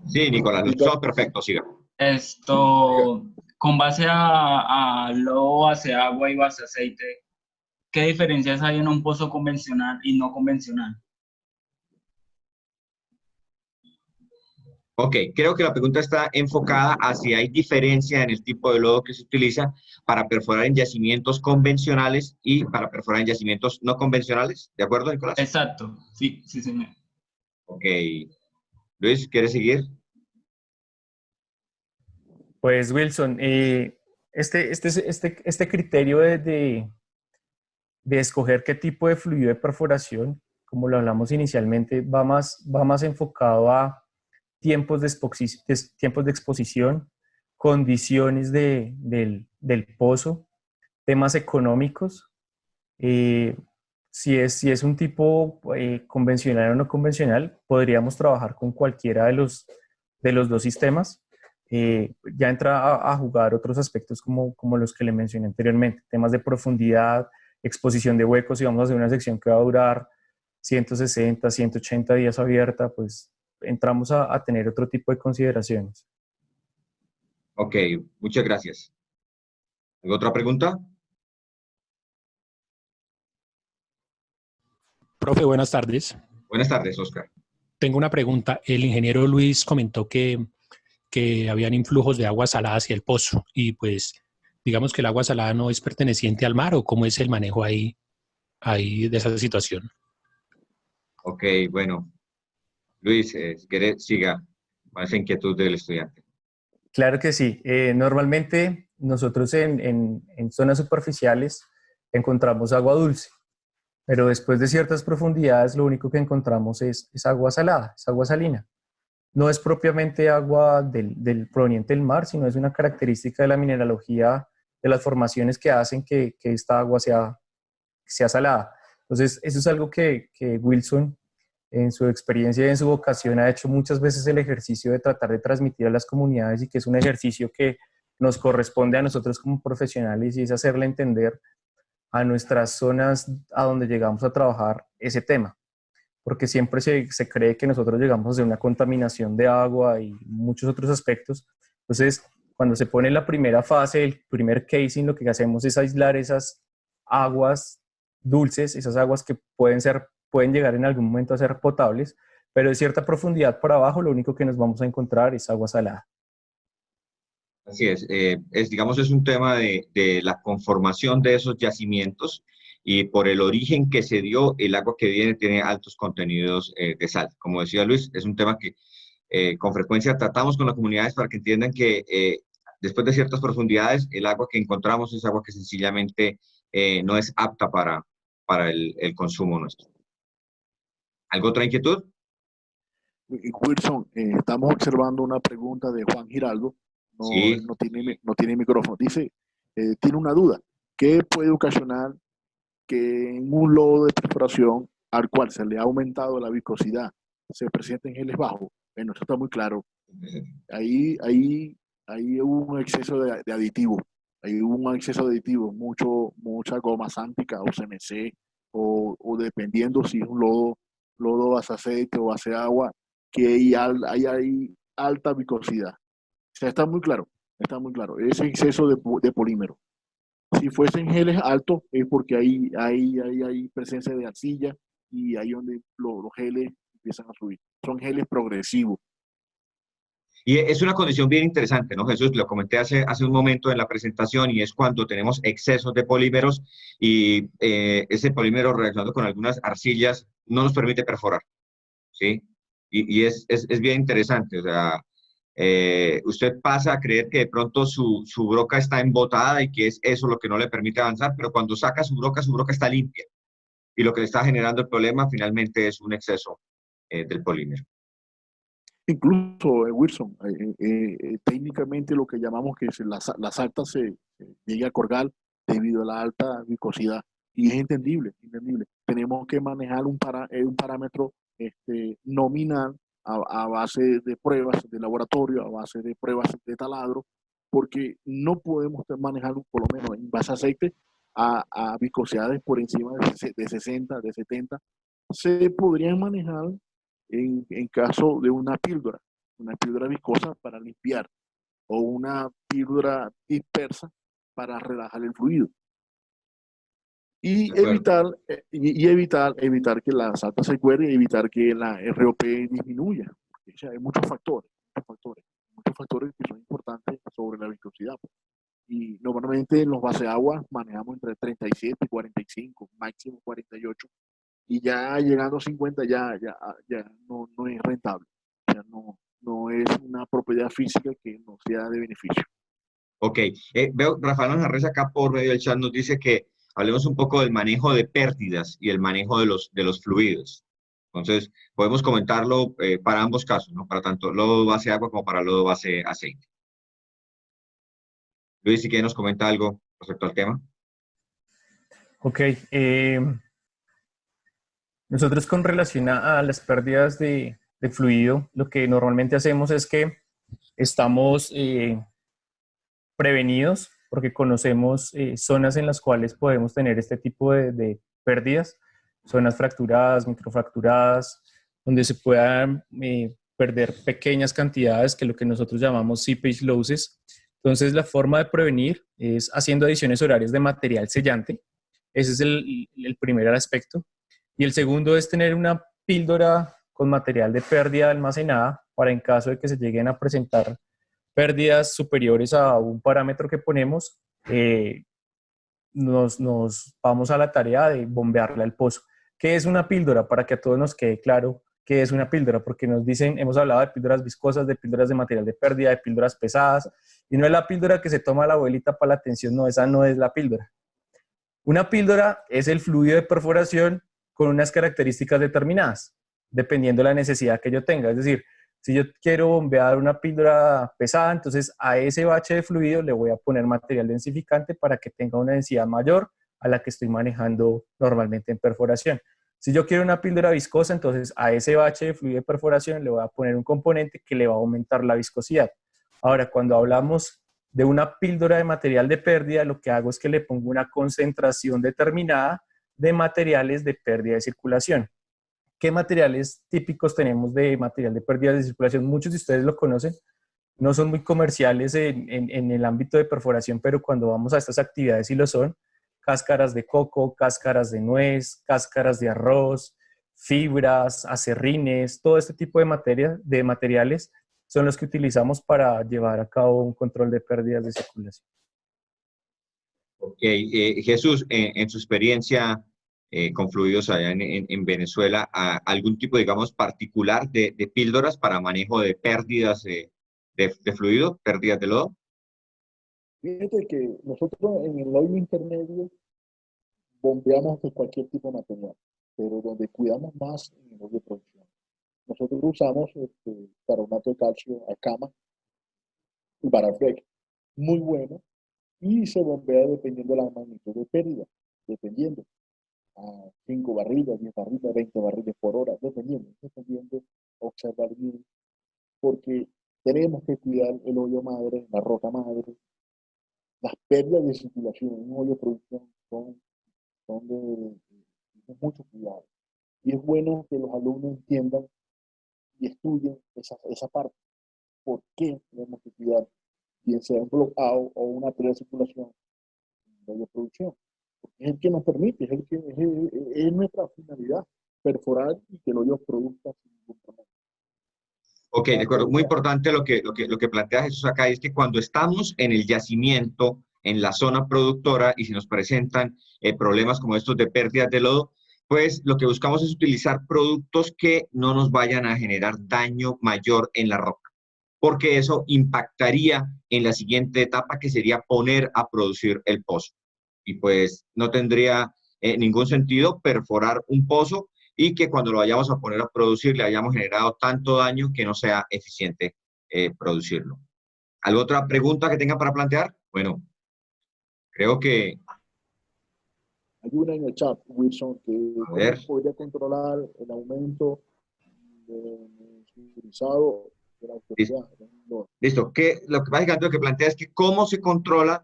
Sí, Nicolás, lo escuchamos perfecto, siga. Esto, con base a lodo, base agua y base aceite, ¿qué diferencias hay en un pozo convencional y no convencional? Ok, creo que la pregunta está enfocada a si hay diferencia en el tipo de lodo que se utiliza para perforar en yacimientos convencionales y para perforar en yacimientos no convencionales. ¿De acuerdo, Nicolás? Exacto, sí, sí, señor. Ok. Luis, ¿quieres seguir? Pues Wilson, este criterio de escoger qué tipo de fluido de perforación, como lo hablamos inicialmente, va más enfocado a tiempos de exposición, condiciones del pozo, temas económicos. Si es un tipo convencional o no convencional, podríamos trabajar con cualquiera de los dos sistemas. Ya entra a jugar otros aspectos como los que le mencioné anteriormente, temas de profundidad, exposición de huecos. Si vamos a hacer una sección que va a durar 160, 180 días abierta, pues entramos a tener otro tipo de consideraciones. Ok, muchas gracias. ¿Alguna otra pregunta? Profe, buenas tardes. Buenas tardes, Oscar. Tengo una pregunta. El ingeniero Luis comentó que habían influjos de agua salada hacia el pozo y pues digamos que el agua salada no es perteneciente al mar, ¿o cómo es el manejo ahí de esa situación? Ok, bueno. Luis, si quiere, siga con esa inquietud del estudiante. Claro que sí. Normalmente nosotros en zonas superficiales encontramos agua dulce, pero después de ciertas profundidades lo único que encontramos es agua salada, es agua salina. No es propiamente agua proveniente del mar, sino es una característica de la mineralogía de las formaciones que hacen que esta agua sea salada. Entonces, eso es algo que Wilson, en su experiencia y en su vocación, ha hecho muchas veces el ejercicio de tratar de transmitir a las comunidades, y que es un ejercicio que nos corresponde a nosotros como profesionales, y es hacerle entender a nuestras zonas a donde llegamos a trabajar ese tema. Porque siempre se cree que nosotros llegamos a hacer una contaminación de agua y muchos otros aspectos. Entonces, cuando se pone la primera fase, el primer casing, lo que hacemos es aislar esas aguas dulces, esas aguas que pueden llegar en algún momento a ser potables, pero de cierta profundidad por abajo lo único que nos vamos a encontrar es agua salada. Así digamos, es un tema de la conformación de esos yacimientos y por el origen que se dio, el agua que viene tiene altos contenidos de sal. Como decía Luis, es un tema que con frecuencia tratamos con las comunidades para que entiendan que después de ciertas profundidades, el agua que encontramos es agua que sencillamente no es apta para el consumo nuestro. ¿Algo otra inquietud? Wilson, estamos observando una pregunta de Juan Giraldo. Sí. No tiene micrófono. Dice, tiene una duda. ¿Qué puede ocasionar que en un lodo de perforación al cual se le ha aumentado la viscosidad se presenten geles bajos? Bueno, eso está muy claro. Ahí hubo un exceso de aditivos. Ahí hubo un exceso de aditivos, mucha goma sántica o CMC, o dependiendo si es un lodo base aceite o base agua, que hay alta viscosidad. O sea, está muy claro. Ese exceso de polímero. Si fuesen geles altos es porque hay presencia de arcilla y ahí donde los geles empiezan a subir. Son geles progresivos. Y es una condición bien interesante, ¿no, Jesús? Lo comenté hace un momento en la presentación, y es cuando tenemos excesos de polímeros y ese polímero reaccionando con algunas arcillas no nos permite perforar, ¿sí? Y es bien interesante, o sea, usted pasa a creer que de pronto su broca está embotada y que es eso lo que no le permite avanzar, pero cuando saca su broca está limpia. Y lo que le está generando el problema finalmente es un exceso del polímero. Incluso, Wilson, técnicamente lo que llamamos que la salta se llegue a corgal debido a la alta viscosidad. Y es entendible. Tenemos que manejar un parámetro nominal a base de pruebas de laboratorio, a base de pruebas de taladro, porque no podemos manejar, por lo menos en base a aceite, a viscosidades por encima de 60, de 70. Se podrían manejar en caso de una píldora viscosa para limpiar, o una píldora dispersa para relajar el fluido. Y evitar que la salta se cuele y evitar que la ROP disminuya. O sea, hay muchos factores que son importantes sobre la viscosidad. Y normalmente en los base agua manejamos entre 37 y 45, máximo 48. Y ya llegando a 50 ya no es rentable. Ya no es una propiedad física que nos sea de beneficio. Ok, veo Rafael Manjarres acá por medio del chat nos dice que hablemos un poco del manejo de pérdidas y el manejo de los fluidos. Entonces, podemos comentarlo para ambos casos, ¿no? Para tanto lodo base agua como para lodo base aceite. Luis, si quieres nos comenta algo respecto al tema. Ok, nosotros con relación a las pérdidas de fluido, lo que normalmente hacemos es que estamos prevenidos porque conocemos zonas en las cuales podemos tener este tipo de pérdidas, zonas fracturadas, microfracturadas, donde se puedan perder pequeñas cantidades, que es lo que nosotros llamamos seepage losses. Entonces, la forma de prevenir es haciendo adiciones horarias de material sellante. Ese es el primer aspecto. Y el segundo es tener una píldora con material de pérdida almacenada para en caso de que se lleguen a presentar pérdidas superiores a un parámetro que ponemos, nos vamos a la tarea de bombearle al pozo. ¿Qué es una píldora? Para que a todos nos quede claro qué es una píldora, porque nos dicen, hemos hablado de píldoras viscosas, de píldoras de material de pérdida, de píldoras pesadas, y no es la píldora que se toma la abuelita para la tensión, no, esa no es la píldora. Una píldora es el fluido de perforación con unas características determinadas, dependiendo de la necesidad que yo tenga. Es decir, si yo quiero bombear una píldora pesada, entonces a ese bache de fluido le voy a poner material densificante para que tenga una densidad mayor a la que estoy manejando normalmente en perforación. Si yo quiero una píldora viscosa, entonces a ese bache de fluido de perforación le voy a poner un componente que le va a aumentar la viscosidad. Ahora, cuando hablamos de una píldora de material de pérdida, lo que hago es que le pongo una concentración determinada de materiales de pérdida de circulación. ¿Qué materiales típicos tenemos de material de pérdida de circulación? Muchos de ustedes lo conocen, no son muy comerciales en el ámbito de perforación, pero cuando vamos a estas actividades sí lo son. Cáscaras de coco, cáscaras de nuez, cáscaras de arroz, fibras, acerrines, todo este tipo de materiales son los que utilizamos para llevar a cabo un control de pérdidas de circulación. Ok, Jesús, en su experiencia con fluidos allá en Venezuela, ¿algún tipo, digamos, particular de píldoras para manejo de pérdidas de fluido, pérdidas de lodo? Fíjate que nosotros en el hoyo intermedio bombeamos de cualquier tipo de material, pero donde cuidamos más en el hoyo de producción. Nosotros usamos carbonato de calcio, Acama y Baraflex, muy bueno, y se bombea dependiendo de la magnitud de pérdida, dependiendo a 5 barriles, 10 barriles, 20 barriles por hora, dependiendo, observar bien, porque tenemos que cuidar el hoyo madre, la roca madre, las pérdidas de circulación en un hoyo de producción son de mucho cuidado. Y es bueno que los alumnos entiendan y estudien esa parte. ¿Por qué tenemos que cuidar, bien sea un bloqueo o una pérdida de circulación en el hoyo de producción? Porque es el que nos permite, es nuestra finalidad, perforar y que el hoyo produzca sin ningún problema. Ok, de acuerdo. Muy importante lo que plantea Jesús acá es que cuando estamos en el yacimiento, en la zona productora, y si nos presentan problemas como estos de pérdidas de lodo, pues lo que buscamos es utilizar productos que no nos vayan a generar daño mayor en la roca, porque eso impactaría en la siguiente etapa, que sería poner a producir el pozo. Y pues no tendría ningún sentido perforar un pozo y que cuando lo vayamos a poner a producir le hayamos generado tanto daño que no sea eficiente producirlo. ¿Alguna otra pregunta que tengan para plantear? Bueno, creo que, Hay una en el chat, Wilson, que a ver, cómo podría controlar el aumento utilizado de la autoridad. listo. Lo que básicamente lo que plantea es que cómo se controla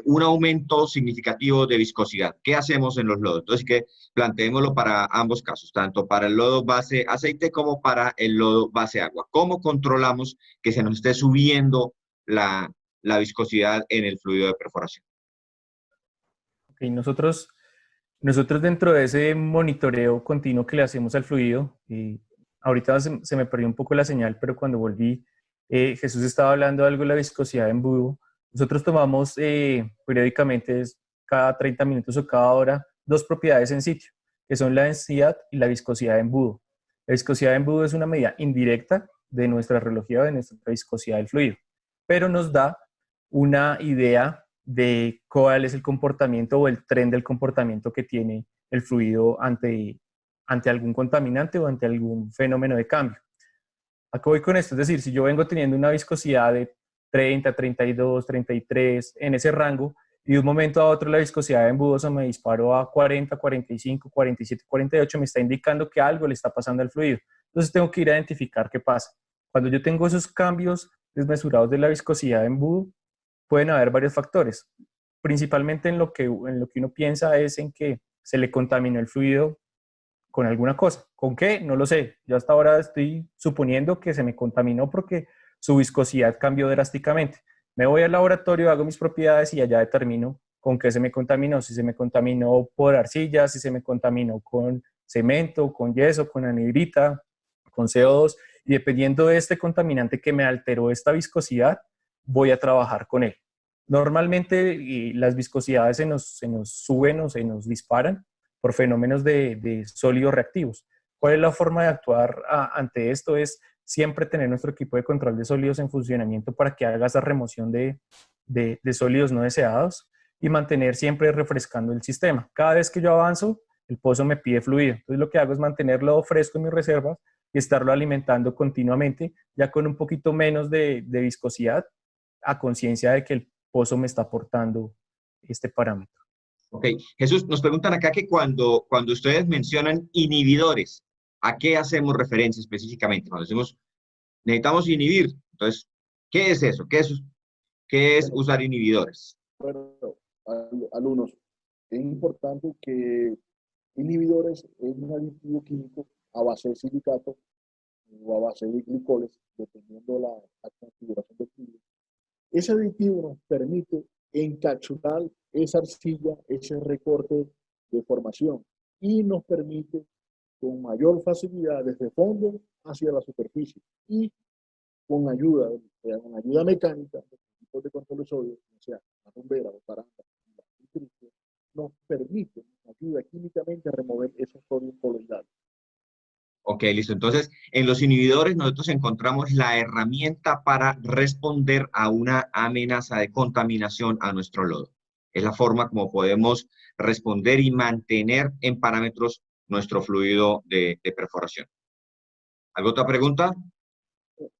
un aumento significativo de viscosidad. ¿Qué hacemos en los lodos? Entonces, que planteémoslo para ambos casos, tanto para el lodo base aceite como para el lodo base agua. ¿Cómo controlamos que se nos esté subiendo la viscosidad en el fluido de perforación? Okay, nosotros dentro de ese monitoreo continuo que le hacemos al fluido, ahorita se me perdió un poco la señal, pero cuando volví, Jesús estaba hablando de algo de la viscosidad de embudo. Nosotros tomamos periódicamente, cada 30 minutos o cada hora, dos propiedades en sitio, que son la densidad y la viscosidad de embudo. La viscosidad de embudo es una medida indirecta de nuestra rheología, de nuestra viscosidad del fluido, pero nos da una idea de cuál es el comportamiento o el tren del comportamiento que tiene el fluido ante algún contaminante o ante algún fenómeno de cambio. ¿A qué voy con esto? Es decir, si yo vengo teniendo una viscosidad de 30, 32, 33, en ese rango, y de un momento a otro la viscosidad de embudo se me disparó a 40, 45, 47, 48, me está indicando que algo le está pasando al fluido. Entonces tengo que ir a identificar qué pasa. Cuando yo tengo esos cambios desmesurados de la viscosidad de embudo, pueden haber varios factores. Principalmente en lo que uno piensa es en que se le contaminó el fluido con alguna cosa. ¿Con qué? No lo sé. Yo hasta ahora estoy suponiendo que se me contaminó porque su viscosidad cambió drásticamente. Me voy al laboratorio, hago mis propiedades y allá determino con qué se me contaminó. Si se me contaminó por arcilla, si se me contaminó con cemento, con yeso, con anhidrita, con CO2. Y dependiendo de este contaminante que me alteró esta viscosidad, voy a trabajar con él. Normalmente las viscosidades se nos suben o se nos disparan por fenómenos de sólidos reactivos. ¿Cuál es la forma de actuar ante esto? Es siempre tener nuestro equipo de control de sólidos en funcionamiento para que haga esa remoción de sólidos no deseados y mantener siempre refrescando el sistema. Cada vez que yo avanzo, el pozo me pide fluido. Entonces lo que hago es mantenerlo fresco en mis reservas y estarlo alimentando continuamente, ya con un poquito menos de viscosidad, a conciencia de que el pozo me está aportando este parámetro. Ok, Jesús, nos preguntan acá que cuando ustedes mencionan inhibidores, ¿a qué hacemos referencia específicamente? Cuando decimos, necesitamos inhibir, entonces, ¿qué es eso? ¿Qué es usar inhibidores? Bueno, alumnos, es importante que inhibidores es un aditivo químico a base de silicato o a base de glicoles, dependiendo la configuración del fluido. Ese aditivo nos permite encapsular esa arcilla, ese recorte de formación, y nos permite con mayor facilidad desde fondo hacia la superficie y con ayuda mecánica, los equipos de control de sodio, o sea, la bombera, los parandas, nos permite, nos ayuda químicamente a remover esos sodios coloidales. Ok, listo. Entonces, en los inhibidores nosotros encontramos la herramienta para responder a una amenaza de contaminación a nuestro lodo. Es la forma como podemos responder y mantener en parámetros nuestro fluido de perforación. ¿Alguna otra pregunta?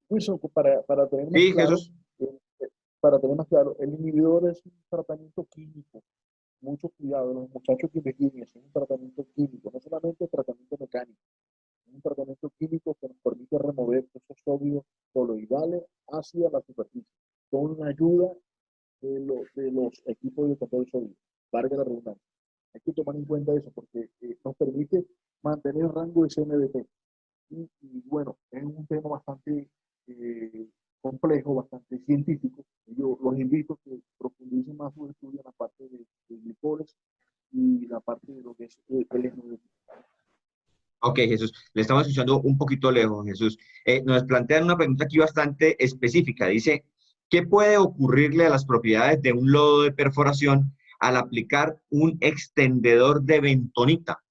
Wilson, para tener más Sí, claro, Jesús. para tener más claro, el inhibidor es un tratamiento químico. Mucho cuidado, los muchachos que investiguen, es un tratamiento químico, no solamente tratamiento mecánico, es un tratamiento químico que nos permite remover esos sólidos coloidales hacia la superficie, con la ayuda de los equipos de control sólido. Valga la redundancia. Hay que tomar en cuenta eso porque nos permite mantener el rango de CMDT. Y bueno, es un tema bastante complejo, bastante científico. Yo los invito a que profundicen más su estudio en la parte de glicoles y la parte de lo que es el NDT. Ok, Jesús, le estamos escuchando un poquito lejos, Jesús. Nos plantean una pregunta aquí bastante específica. Dice, ¿qué puede ocurrirle a las propiedades de un lodo de perforación al aplicar un extendedor de bentonita?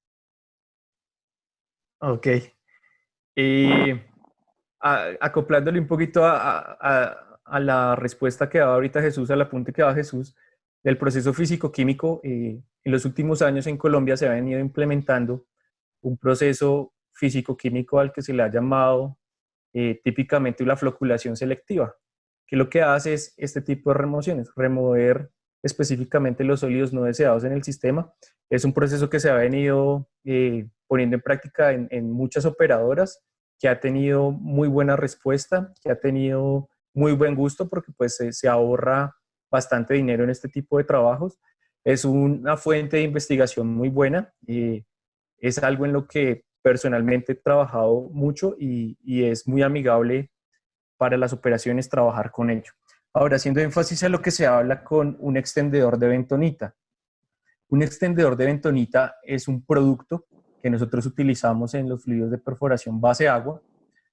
Ok. Acoplándole un poquito a la respuesta que daba ahorita Jesús, al apunte que daba Jesús, del proceso físico-químico, en los últimos años en Colombia se ha venido implementando un proceso físico-químico al que se le ha llamado típicamente la floculación selectiva, que lo que hace es este tipo de remociones, remover específicamente los sólidos no deseados en el sistema. Es un proceso que se ha venido poniendo en práctica en muchas operadoras, que ha tenido muy buena respuesta, que ha tenido muy buen gusto porque pues se ahorra bastante dinero en este tipo de trabajos. Es una fuente de investigación muy buena. Es algo en lo que personalmente he trabajado mucho y es muy amigable para las operaciones trabajar con ello. Ahora, haciendo énfasis a lo que se habla con un extendedor de bentonita. Un extendedor de bentonita es un producto que nosotros utilizamos en los fluidos de perforación base agua,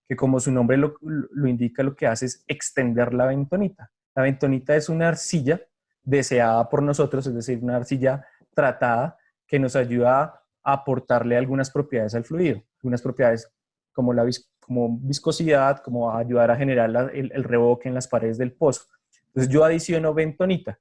que como su nombre lo indica, lo que hace es extender la bentonita. La bentonita es una arcilla deseada por nosotros, es decir, una arcilla tratada que nos ayuda a aportarle algunas propiedades al fluido, algunas propiedades como como viscosidad, como a ayudar a generar el revoque en las paredes del pozo. Entonces yo adiciono bentonita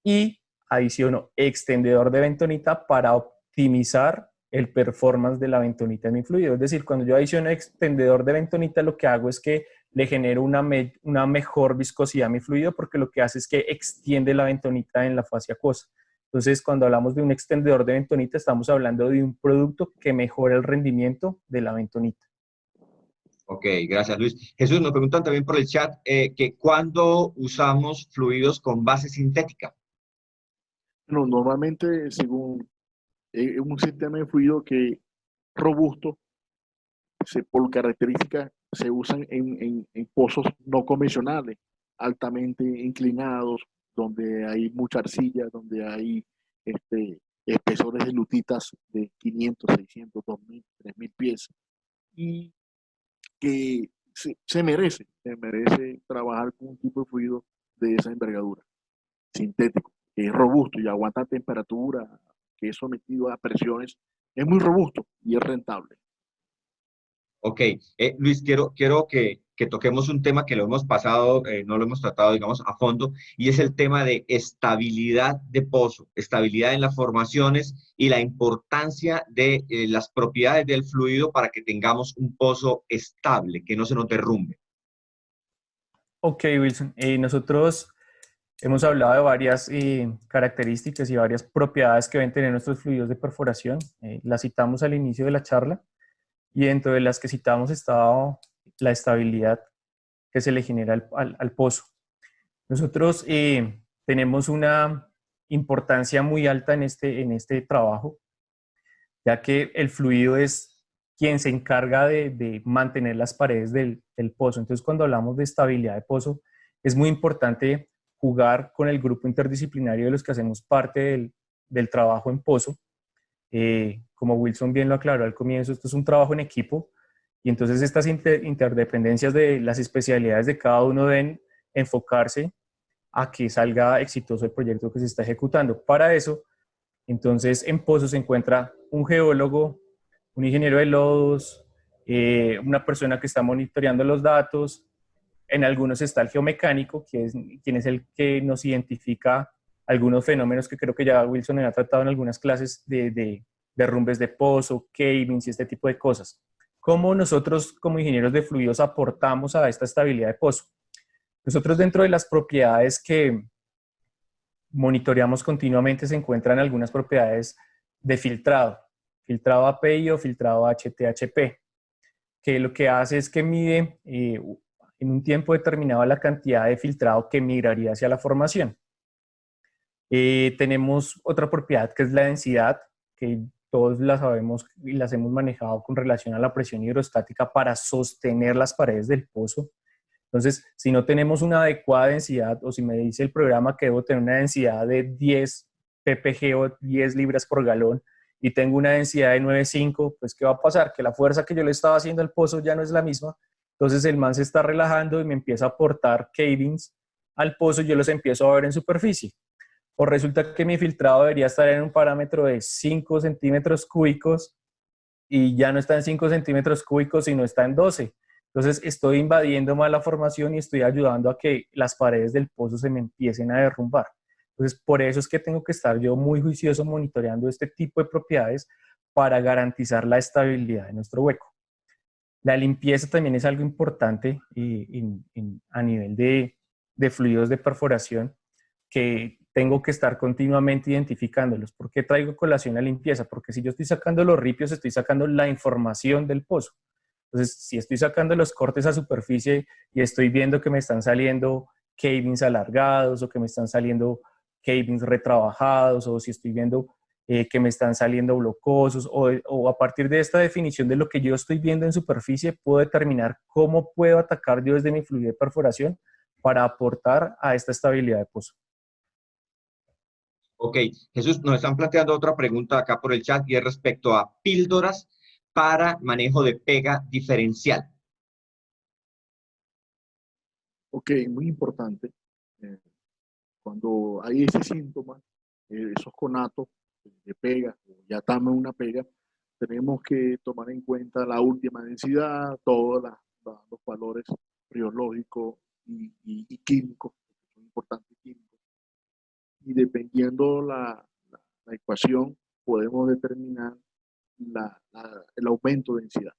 y adiciono extendedor de bentonita para optimizar el performance de la bentonita en mi fluido. Es decir, cuando yo adiciono extendedor de bentonita, lo que hago es que le genero una mejor viscosidad a mi fluido porque lo que hace es que extiende la bentonita en la fase acuosa. Entonces, cuando hablamos de un extendedor de bentonita, estamos hablando de un producto que mejora el rendimiento de la bentonita. Ok, gracias, Luis. Jesús, nos preguntan también por el chat que ¿cuándo usamos fluidos con base sintética? Bueno, normalmente, según un sistema de fluido que robusto, por características, se usan en pozos no convencionales, altamente inclinados, donde hay mucha arcilla, donde hay espesores de lutitas de 500, 600, 2000, 3000 pies, y que se merece trabajar con un tipo de fluido de esa envergadura, sintético, que es robusto y aguanta temperatura, que es sometido a presiones, es muy robusto y es rentable. Ok, Luis, quiero que toquemos un tema que lo hemos pasado, no lo hemos tratado, digamos, a fondo, y es el tema de estabilidad de pozo, estabilidad en las formaciones y la importancia de las propiedades del fluido para que tengamos un pozo estable, que no se nos derrumbe. Ok, Wilson. Nosotros hemos hablado de varias características y varias propiedades que deben tener nuestros fluidos de perforación. Las citamos al inicio de la charla y dentro de las que citamos estaba la estabilidad que se le genera al pozo. Nosotros tenemos una importancia muy alta en este trabajo, ya que el fluido es quien se encarga de mantener las paredes del pozo. Entonces, cuando hablamos de estabilidad de pozo, es muy importante jugar con el grupo interdisciplinario de los que hacemos parte del trabajo en pozo Como Wilson bien lo aclaró al comienzo, esto es un trabajo en equipo y entonces estas interdependencias de las especialidades de cada uno deben enfocarse a que salga exitoso el proyecto que se está ejecutando. Para eso, entonces, en Pozo se encuentra un geólogo, un ingeniero de lodos, una persona que está monitoreando los datos. En algunos está el geomecánico, quien es el que nos identifica algunos fenómenos que creo que ya Wilson ha tratado en algunas clases de derrumbes de pozo, cavings y este tipo de cosas. ¿Cómo nosotros como ingenieros de fluidos aportamos a esta estabilidad de pozo? Nosotros dentro de las propiedades que monitoreamos continuamente se encuentran algunas propiedades de filtrado API o filtrado HTHP, que lo que hace es que mide en un tiempo determinado la cantidad de filtrado que migraría hacia la formación. Tenemos otra propiedad que es la densidad, que todos la sabemos y las hemos manejado con relación a la presión hidrostática para sostener las paredes del pozo. Entonces, si no tenemos una adecuada densidad, o si me dice el programa que debo tener una densidad de 10 ppg o 10 libras por galón, y tengo una densidad de 9,5, pues ¿qué va a pasar? Que la fuerza que yo le estaba haciendo al pozo ya no es la misma. Entonces el man se está relajando y me empieza a aportar cavings al pozo y yo los empiezo a ver en superficie. O resulta que mi filtrado debería estar en un parámetro de 5 centímetros cúbicos y ya no está en 5 centímetros cúbicos, sino está en 12. Entonces estoy invadiendo más la formación y estoy ayudando a que las paredes del pozo se me empiecen a derrumbar. Entonces por eso es que tengo que estar yo muy juicioso monitoreando este tipo de propiedades para garantizar la estabilidad de nuestro hueco. La limpieza también es algo importante a nivel de fluidos de perforación, que tengo que estar continuamente identificándolos. ¿Por qué traigo colación la limpieza? Porque si yo estoy sacando los ripios, estoy sacando la información del pozo. Entonces, si estoy sacando los cortes a superficie y estoy viendo que me están saliendo cavings alargados o que me están saliendo cavings retrabajados, o si estoy viendo que me están saliendo blocosos, o a partir de esta definición de lo que yo estoy viendo en superficie, puedo determinar cómo puedo atacar yo desde mi fluido de perforación para aportar a esta estabilidad de pozo. Ok, Jesús, nos están planteando otra pregunta acá por el chat y es respecto a píldoras para manejo de pega diferencial. Ok, muy importante. Cuando hay ese síntoma, esos conatos de pega, ya estamos en una pega, tenemos que tomar en cuenta la última densidad, todos los valores biológicos y químicos, son importantes químicos. Y dependiendo la ecuación, podemos determinar el aumento de densidad.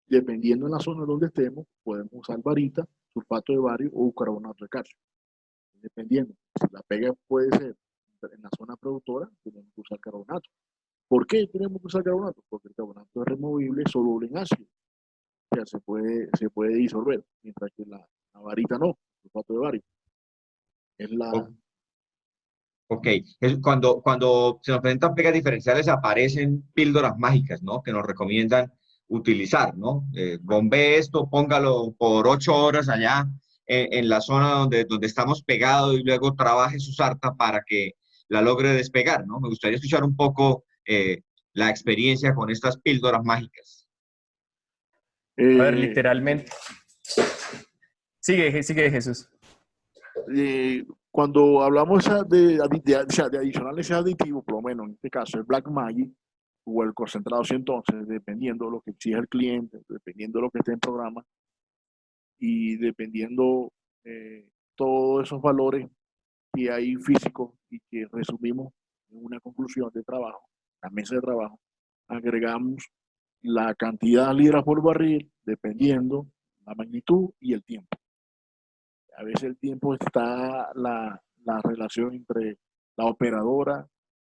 Dependiendo de la zona donde estemos, podemos usar varita, sulfato de bario o carbonato de calcio. Dependiendo, si la pega puede ser en la zona productora, tenemos que usar carbonato. ¿Por qué tenemos que usar carbonato? Porque el carbonato es removible, soluble en ácido. O sea, se puede disolver, mientras que la varita no, el sulfato de bario. Es la... Ok, cuando se nos presentan pegas diferenciales aparecen píldoras mágicas, ¿no? Que nos recomiendan utilizar, ¿no? Bombee esto, póngalo por 8 horas allá en la zona donde estamos pegados y luego trabaje su sarta para que la logre despegar, ¿no? Me gustaría escuchar un poco la experiencia con estas píldoras mágicas. A ver, literalmente. Sigue Jesús. Cuando hablamos de adicionales aditivos, por lo menos en este caso el Black Magic o el concentrado, entonces, dependiendo de lo que exige el cliente, dependiendo de lo que esté en programa y dependiendo todos esos valores que hay físicos y que resumimos en una conclusión de trabajo, la mesa de trabajo, agregamos la cantidad de libras por barril dependiendo la magnitud y el tiempo. A veces el tiempo está la relación entre la operadora,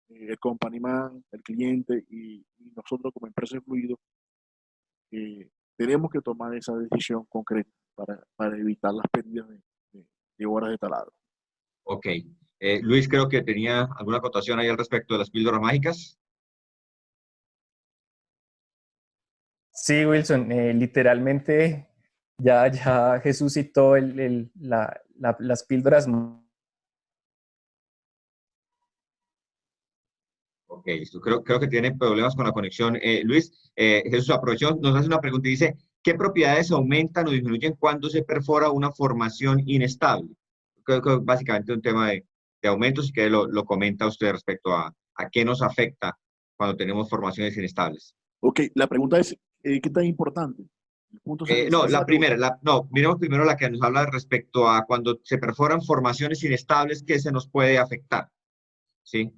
el company man, el cliente y nosotros como empresa de fluido. Tenemos que tomar esa decisión concreta para evitar las pérdidas de horas de talado. Ok. Luis, creo que tenía alguna acotación ahí al respecto de las píldoras mágicas. Sí, Wilson, literalmente ya Jesús citó las píldoras. Ok, listo. Creo que tiene problemas con la conexión. Luis, Jesús aprovechó, nos hace una pregunta y dice, ¿qué propiedades aumentan o disminuyen cuando se perfora una formación inestable? Creo que básicamente un tema de aumentos y que lo comenta usted respecto a qué nos afecta cuando tenemos formaciones inestables. Ok, la pregunta es, ¿qué tan importante? El punto No, esa la la pregunta. primera, no, miremos primero la que nos habla respecto a cuando se perforan formaciones inestables, ¿qué se nos puede afectar? ¿Sí?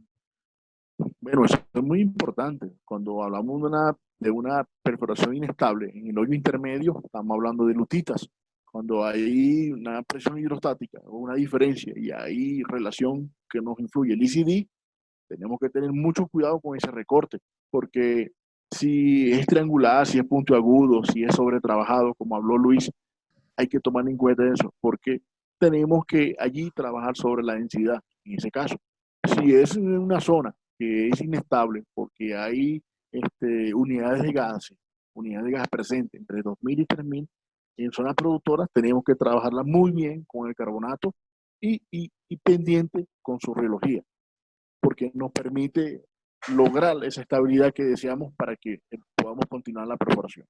Bueno, eso es muy importante. Cuando hablamos de una perforación inestable en el hoyo intermedio, estamos hablando de lutitas. Cuando hay una presión hidrostática o una diferencia y hay relación que nos influye el ECD, tenemos que tener mucho cuidado con ese recorte, porque si es triangular, si es puntiagudo, si es sobretrabajado, como habló Luis, hay que tomar en cuenta eso, porque tenemos que allí trabajar sobre la densidad, en ese caso. Si es en una zona que es inestable, porque hay unidades de gas presentes entre 2000 y 3000, en zonas productoras tenemos que trabajarla muy bien con el carbonato y pendiente con su reología, porque nos permite lograr esa estabilidad que deseamos para que podamos continuar la perforación.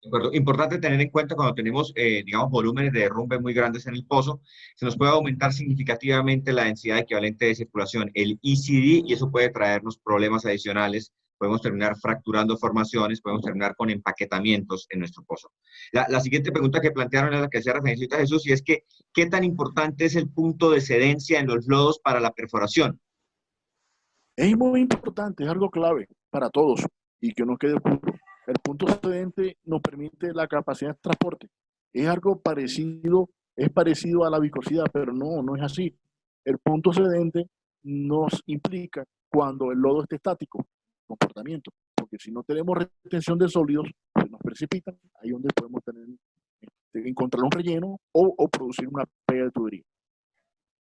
De acuerdo. Importante tener en cuenta cuando tenemos, digamos, volúmenes de derrumbe muy grandes en el pozo, se nos puede aumentar significativamente la densidad equivalente de circulación, el ECD, y eso puede traernos problemas adicionales. Podemos terminar fracturando formaciones, podemos terminar con empaquetamientos en nuestro pozo. La siguiente pregunta que plantearon es la que hacía referencia a Jesús, y es que, ¿qué tan importante es el punto de cedencia en los lodos para la perforación? Es muy importante, es algo clave para todos y que no quede oculto. El punto cedente nos permite la capacidad de transporte. Es algo parecido, es parecido a la viscosidad, pero no es así. El punto cedente nos implica cuando el lodo esté estático, comportamiento, porque si no tenemos retención de sólidos, se nos precipitan, ahí es donde podemos tener, encontrar un relleno o producir una pega de tubería.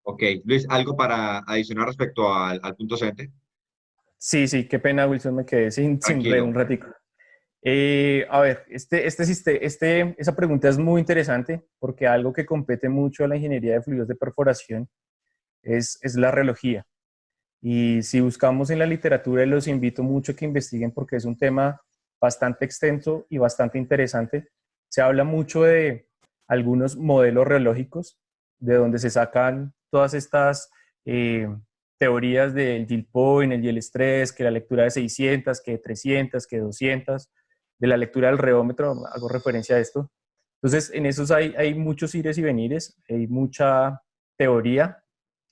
Ok, Luis, ¿algo para adicionar respecto al punto cedente? Sí, qué pena, Wilson, me quedé sin red un Tranquilo. ratico. A ver, esa pregunta es muy interesante porque algo que compete mucho a la ingeniería de fluidos de perforación es la reología. Y si buscamos en la literatura, y los invito mucho a que investiguen porque es un tema bastante extenso y bastante interesante. Se habla mucho de algunos modelos reológicos, de donde se sacan todas estas teorías del yield point, el yield stress, que la lectura de 600, que de 300, que de 200, de la lectura del reómetro, hago referencia a esto. Entonces, en esos hay muchos ires y venires, hay mucha teoría,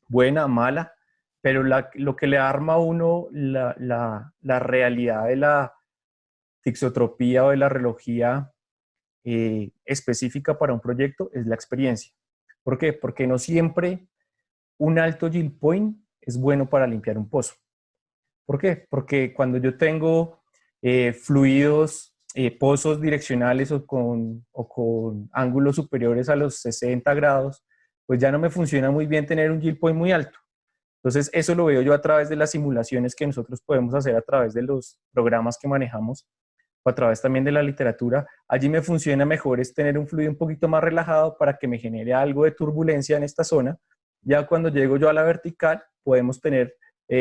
buena, mala, pero lo que le arma a uno la realidad de la tixotropía o de la reología específica para un proyecto es la experiencia. ¿Por qué? Porque no siempre un alto yield point es bueno para limpiar un pozo. ¿Por qué? Porque cuando yo tengo fluidos, pozos direccionales o con ángulos superiores a los 60 grados, pues ya no me funciona muy bien tener un yield point muy alto. Entonces, eso lo veo yo a través de las simulaciones que nosotros podemos hacer a través de los programas que manejamos o a través también de la literatura. Allí me funciona mejor es tener un fluido un poquito más relajado para que me genere algo de turbulencia en esta zona. Ya cuando llego yo a la vertical, podemos tener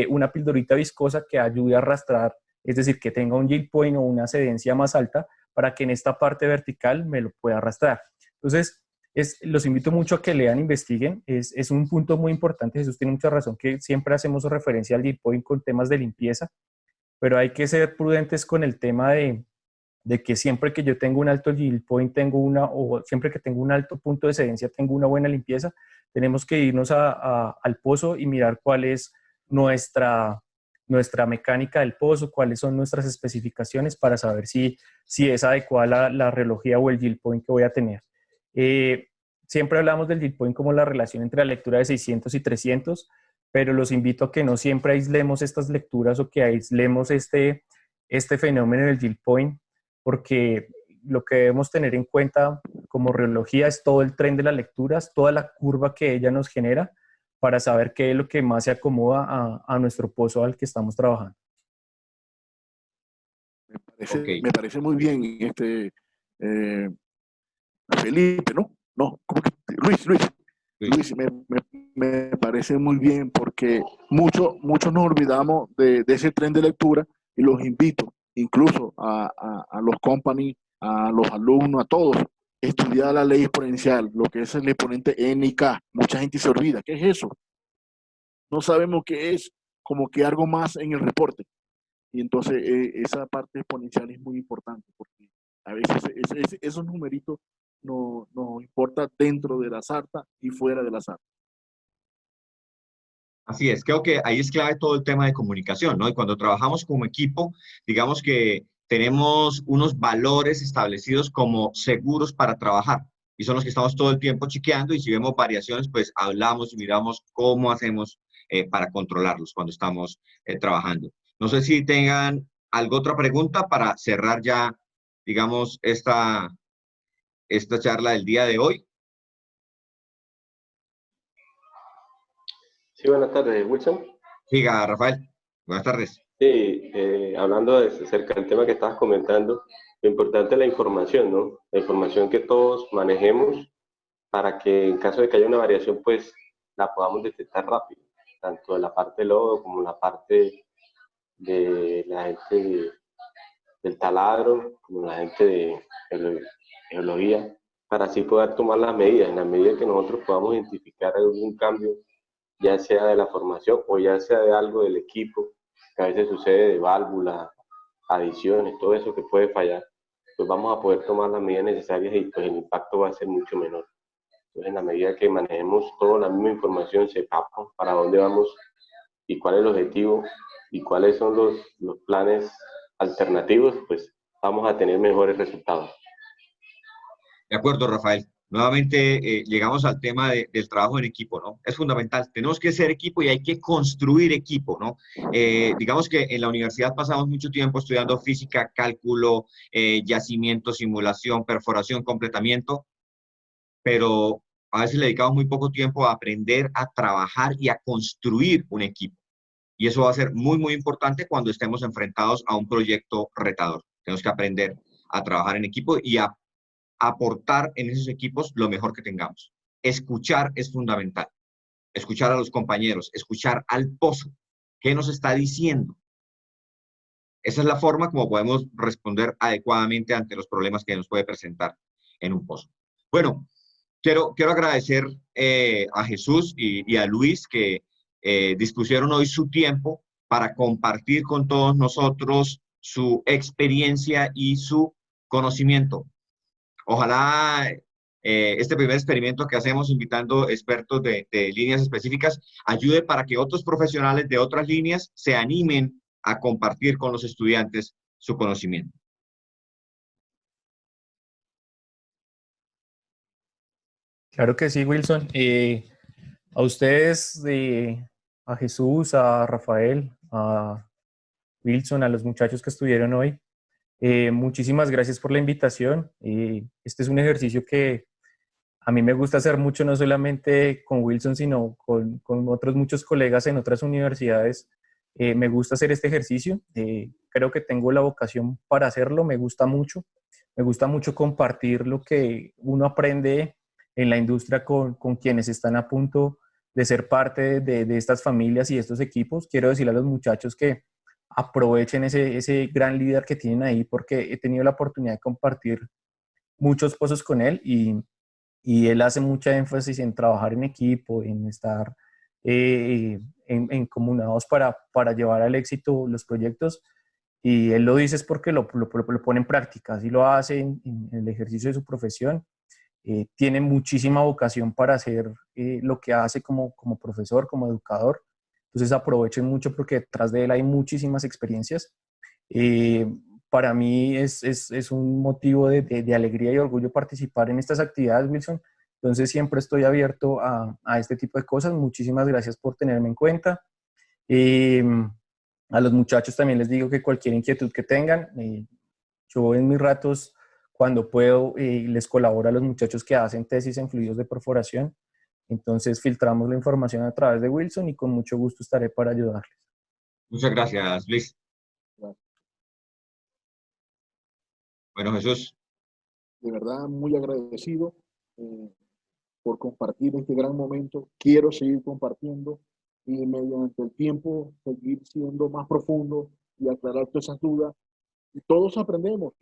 una pildorita viscosa que ayude a arrastrar, es decir, que tenga un yield point o una cedencia más alta para que en esta parte vertical me lo pueda arrastrar. Entonces, los invito mucho a que lean, investiguen. Es un punto muy importante. Jesús tiene mucha razón que siempre hacemos referencia al yield point con temas de limpieza, pero hay que ser prudentes con el tema de que siempre que yo tengo un alto yield point, o siempre que tengo un alto punto de cedencia, tengo una buena limpieza. Tenemos que irnos al pozo y mirar cuál es nuestra mecánica del pozo, cuáles son nuestras especificaciones para saber si es adecuada la reología o el yield point que voy a tener. Siempre hablamos del yield point como la relación entre la lectura de 600 y 300, pero los invito a que no siempre aislemos estas lecturas o que aislemos este fenómeno del yield point, porque lo que debemos tener en cuenta como reología es todo el tren de las lecturas, toda la curva que ella nos genera para saber qué es lo que más se acomoda a nuestro pozo al que estamos trabajando. Me parece muy bien, Felipe, ¿no? No, ¿cómo que? Luis. Luis, me parece muy bien porque muchos nos olvidamos de ese tren de lectura y los invito, incluso a los company, a los alumnos, a todos, estudiar la ley exponencial, lo que es el exponente N y K. Mucha gente se olvida. ¿Qué es eso? No sabemos qué es, como que algo más en el reporte. Y entonces esa parte exponencial es muy importante porque a veces esos numeritos nos importan dentro de la sarta y fuera de la sarta. Así es, creo que ahí es clave todo el tema de comunicación, ¿no? Y cuando trabajamos como equipo, digamos que tenemos unos valores establecidos como seguros para trabajar y son los que estamos todo el tiempo chequeando y si vemos variaciones, pues hablamos y miramos cómo hacemos para controlarlos cuando estamos trabajando. No sé si tengan alguna otra pregunta para cerrar ya, digamos, esta charla del día de hoy. Sí, buenas tardes, Wilson. Siga, Rafael. Buenas tardes. Sí, hablando acerca del tema que estabas comentando, lo importante es la información, ¿no? La información que todos manejemos para que en caso de que haya una variación, pues la podamos detectar rápido, tanto de la parte de lodo como la parte de la gente del taladro, como la gente de geología, para así poder tomar las medidas. En la medida que nosotros podamos identificar algún cambio, ya sea de la formación o ya sea de algo del equipo, que a veces sucede de válvulas, adiciones, todo eso que puede fallar, pues vamos a poder tomar las medidas necesarias y pues el impacto va a ser mucho menor. Entonces, en la medida que manejemos toda la misma información, sepamos para dónde vamos y cuál es el objetivo y cuáles son los planes alternativos, pues vamos a tener mejores resultados. De acuerdo, Rafael. Nuevamente llegamos al tema del trabajo en equipo, ¿no? Es fundamental. Tenemos que ser equipo y hay que construir equipo, ¿no? Digamos que en la universidad pasamos mucho tiempo estudiando física, cálculo, yacimiento, simulación, perforación, completamiento, pero a veces le dedicamos muy poco tiempo a aprender a trabajar y a construir un equipo. Y eso va a ser muy, muy importante cuando estemos enfrentados a un proyecto retador. Tenemos que aprender a trabajar en equipo y a aportar en esos equipos lo mejor que tengamos. Escuchar es fundamental. Escuchar a los compañeros, escuchar al pozo. ¿Qué nos está diciendo? Esa es la forma como podemos responder adecuadamente ante los problemas que nos puede presentar en un pozo. Bueno, quiero agradecer a Jesús y a Luis que dispusieron hoy su tiempo para compartir con todos nosotros su experiencia y su conocimiento. Ojalá este primer experimento que hacemos invitando expertos de líneas específicas ayude para que otros profesionales de otras líneas se animen a compartir con los estudiantes su conocimiento. Claro que sí, Wilson. A ustedes, a Jesús, a Rafael, a Wilson, a los muchachos que estuvieron hoy, muchísimas gracias por la invitación. Este es un ejercicio que a mí me gusta hacer mucho, no solamente con Wilson, sino con otros muchos colegas en otras universidades. Me gusta hacer este ejercicio. Creo que tengo la vocación para hacerlo. Me gusta mucho. Me gusta mucho compartir lo que uno aprende en la industria con quienes están a punto de ser parte de estas familias y estos equipos. Quiero decirle a los muchachos que aprovechen ese gran líder que tienen ahí, porque he tenido la oportunidad de compartir muchos pozos con él y él hace mucha énfasis en trabajar en equipo, en estar en comunados para llevar al éxito los proyectos. Y él lo dice es porque lo pone en práctica, así lo hace en el ejercicio de su profesión. Tiene muchísima vocación para hacer lo que hace como profesor, como educador. Entonces aprovechen mucho porque detrás de él hay muchísimas experiencias. Para mí es un motivo de alegría y orgullo participar en estas actividades, Wilson. Entonces siempre estoy abierto a este tipo de cosas. Muchísimas gracias por tenerme en cuenta. A los muchachos también les digo que cualquier inquietud que tengan, yo en mis ratos, cuando puedo, les colaboro a los muchachos que hacen tesis en fluidos de perforación. Entonces filtramos la información a través de Wilson y con mucho gusto estaré para ayudarles. Muchas gracias, Luis. Bueno, Jesús. De verdad, muy agradecido. por compartir este gran momento. Quiero seguir compartiendo y mediante el tiempo seguir siendo más profundo y aclarar todas esas dudas. Y todos aprendemos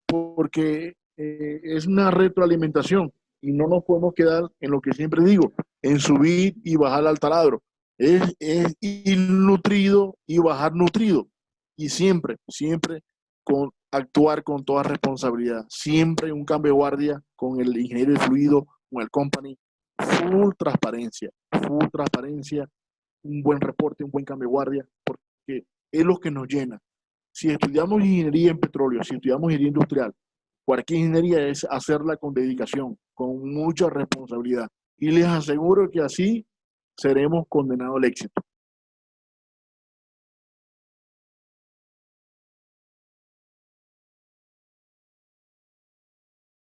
porque es una retroalimentación y no nos podemos quedar en lo que siempre digo, en subir y bajar al taladro. Es ir nutrido y bajar nutrido. Y siempre actuar con toda responsabilidad. Siempre un cambio de guardia con el ingeniero de fluido, con el company. Full transparencia, un buen reporte, un buen cambio de guardia, porque es lo que nos llena. Si estudiamos ingeniería en petróleo, si estudiamos ingeniería industrial, cualquier ingeniería es hacerla con dedicación, con mucha responsabilidad. Y les aseguro que así seremos condenados al éxito.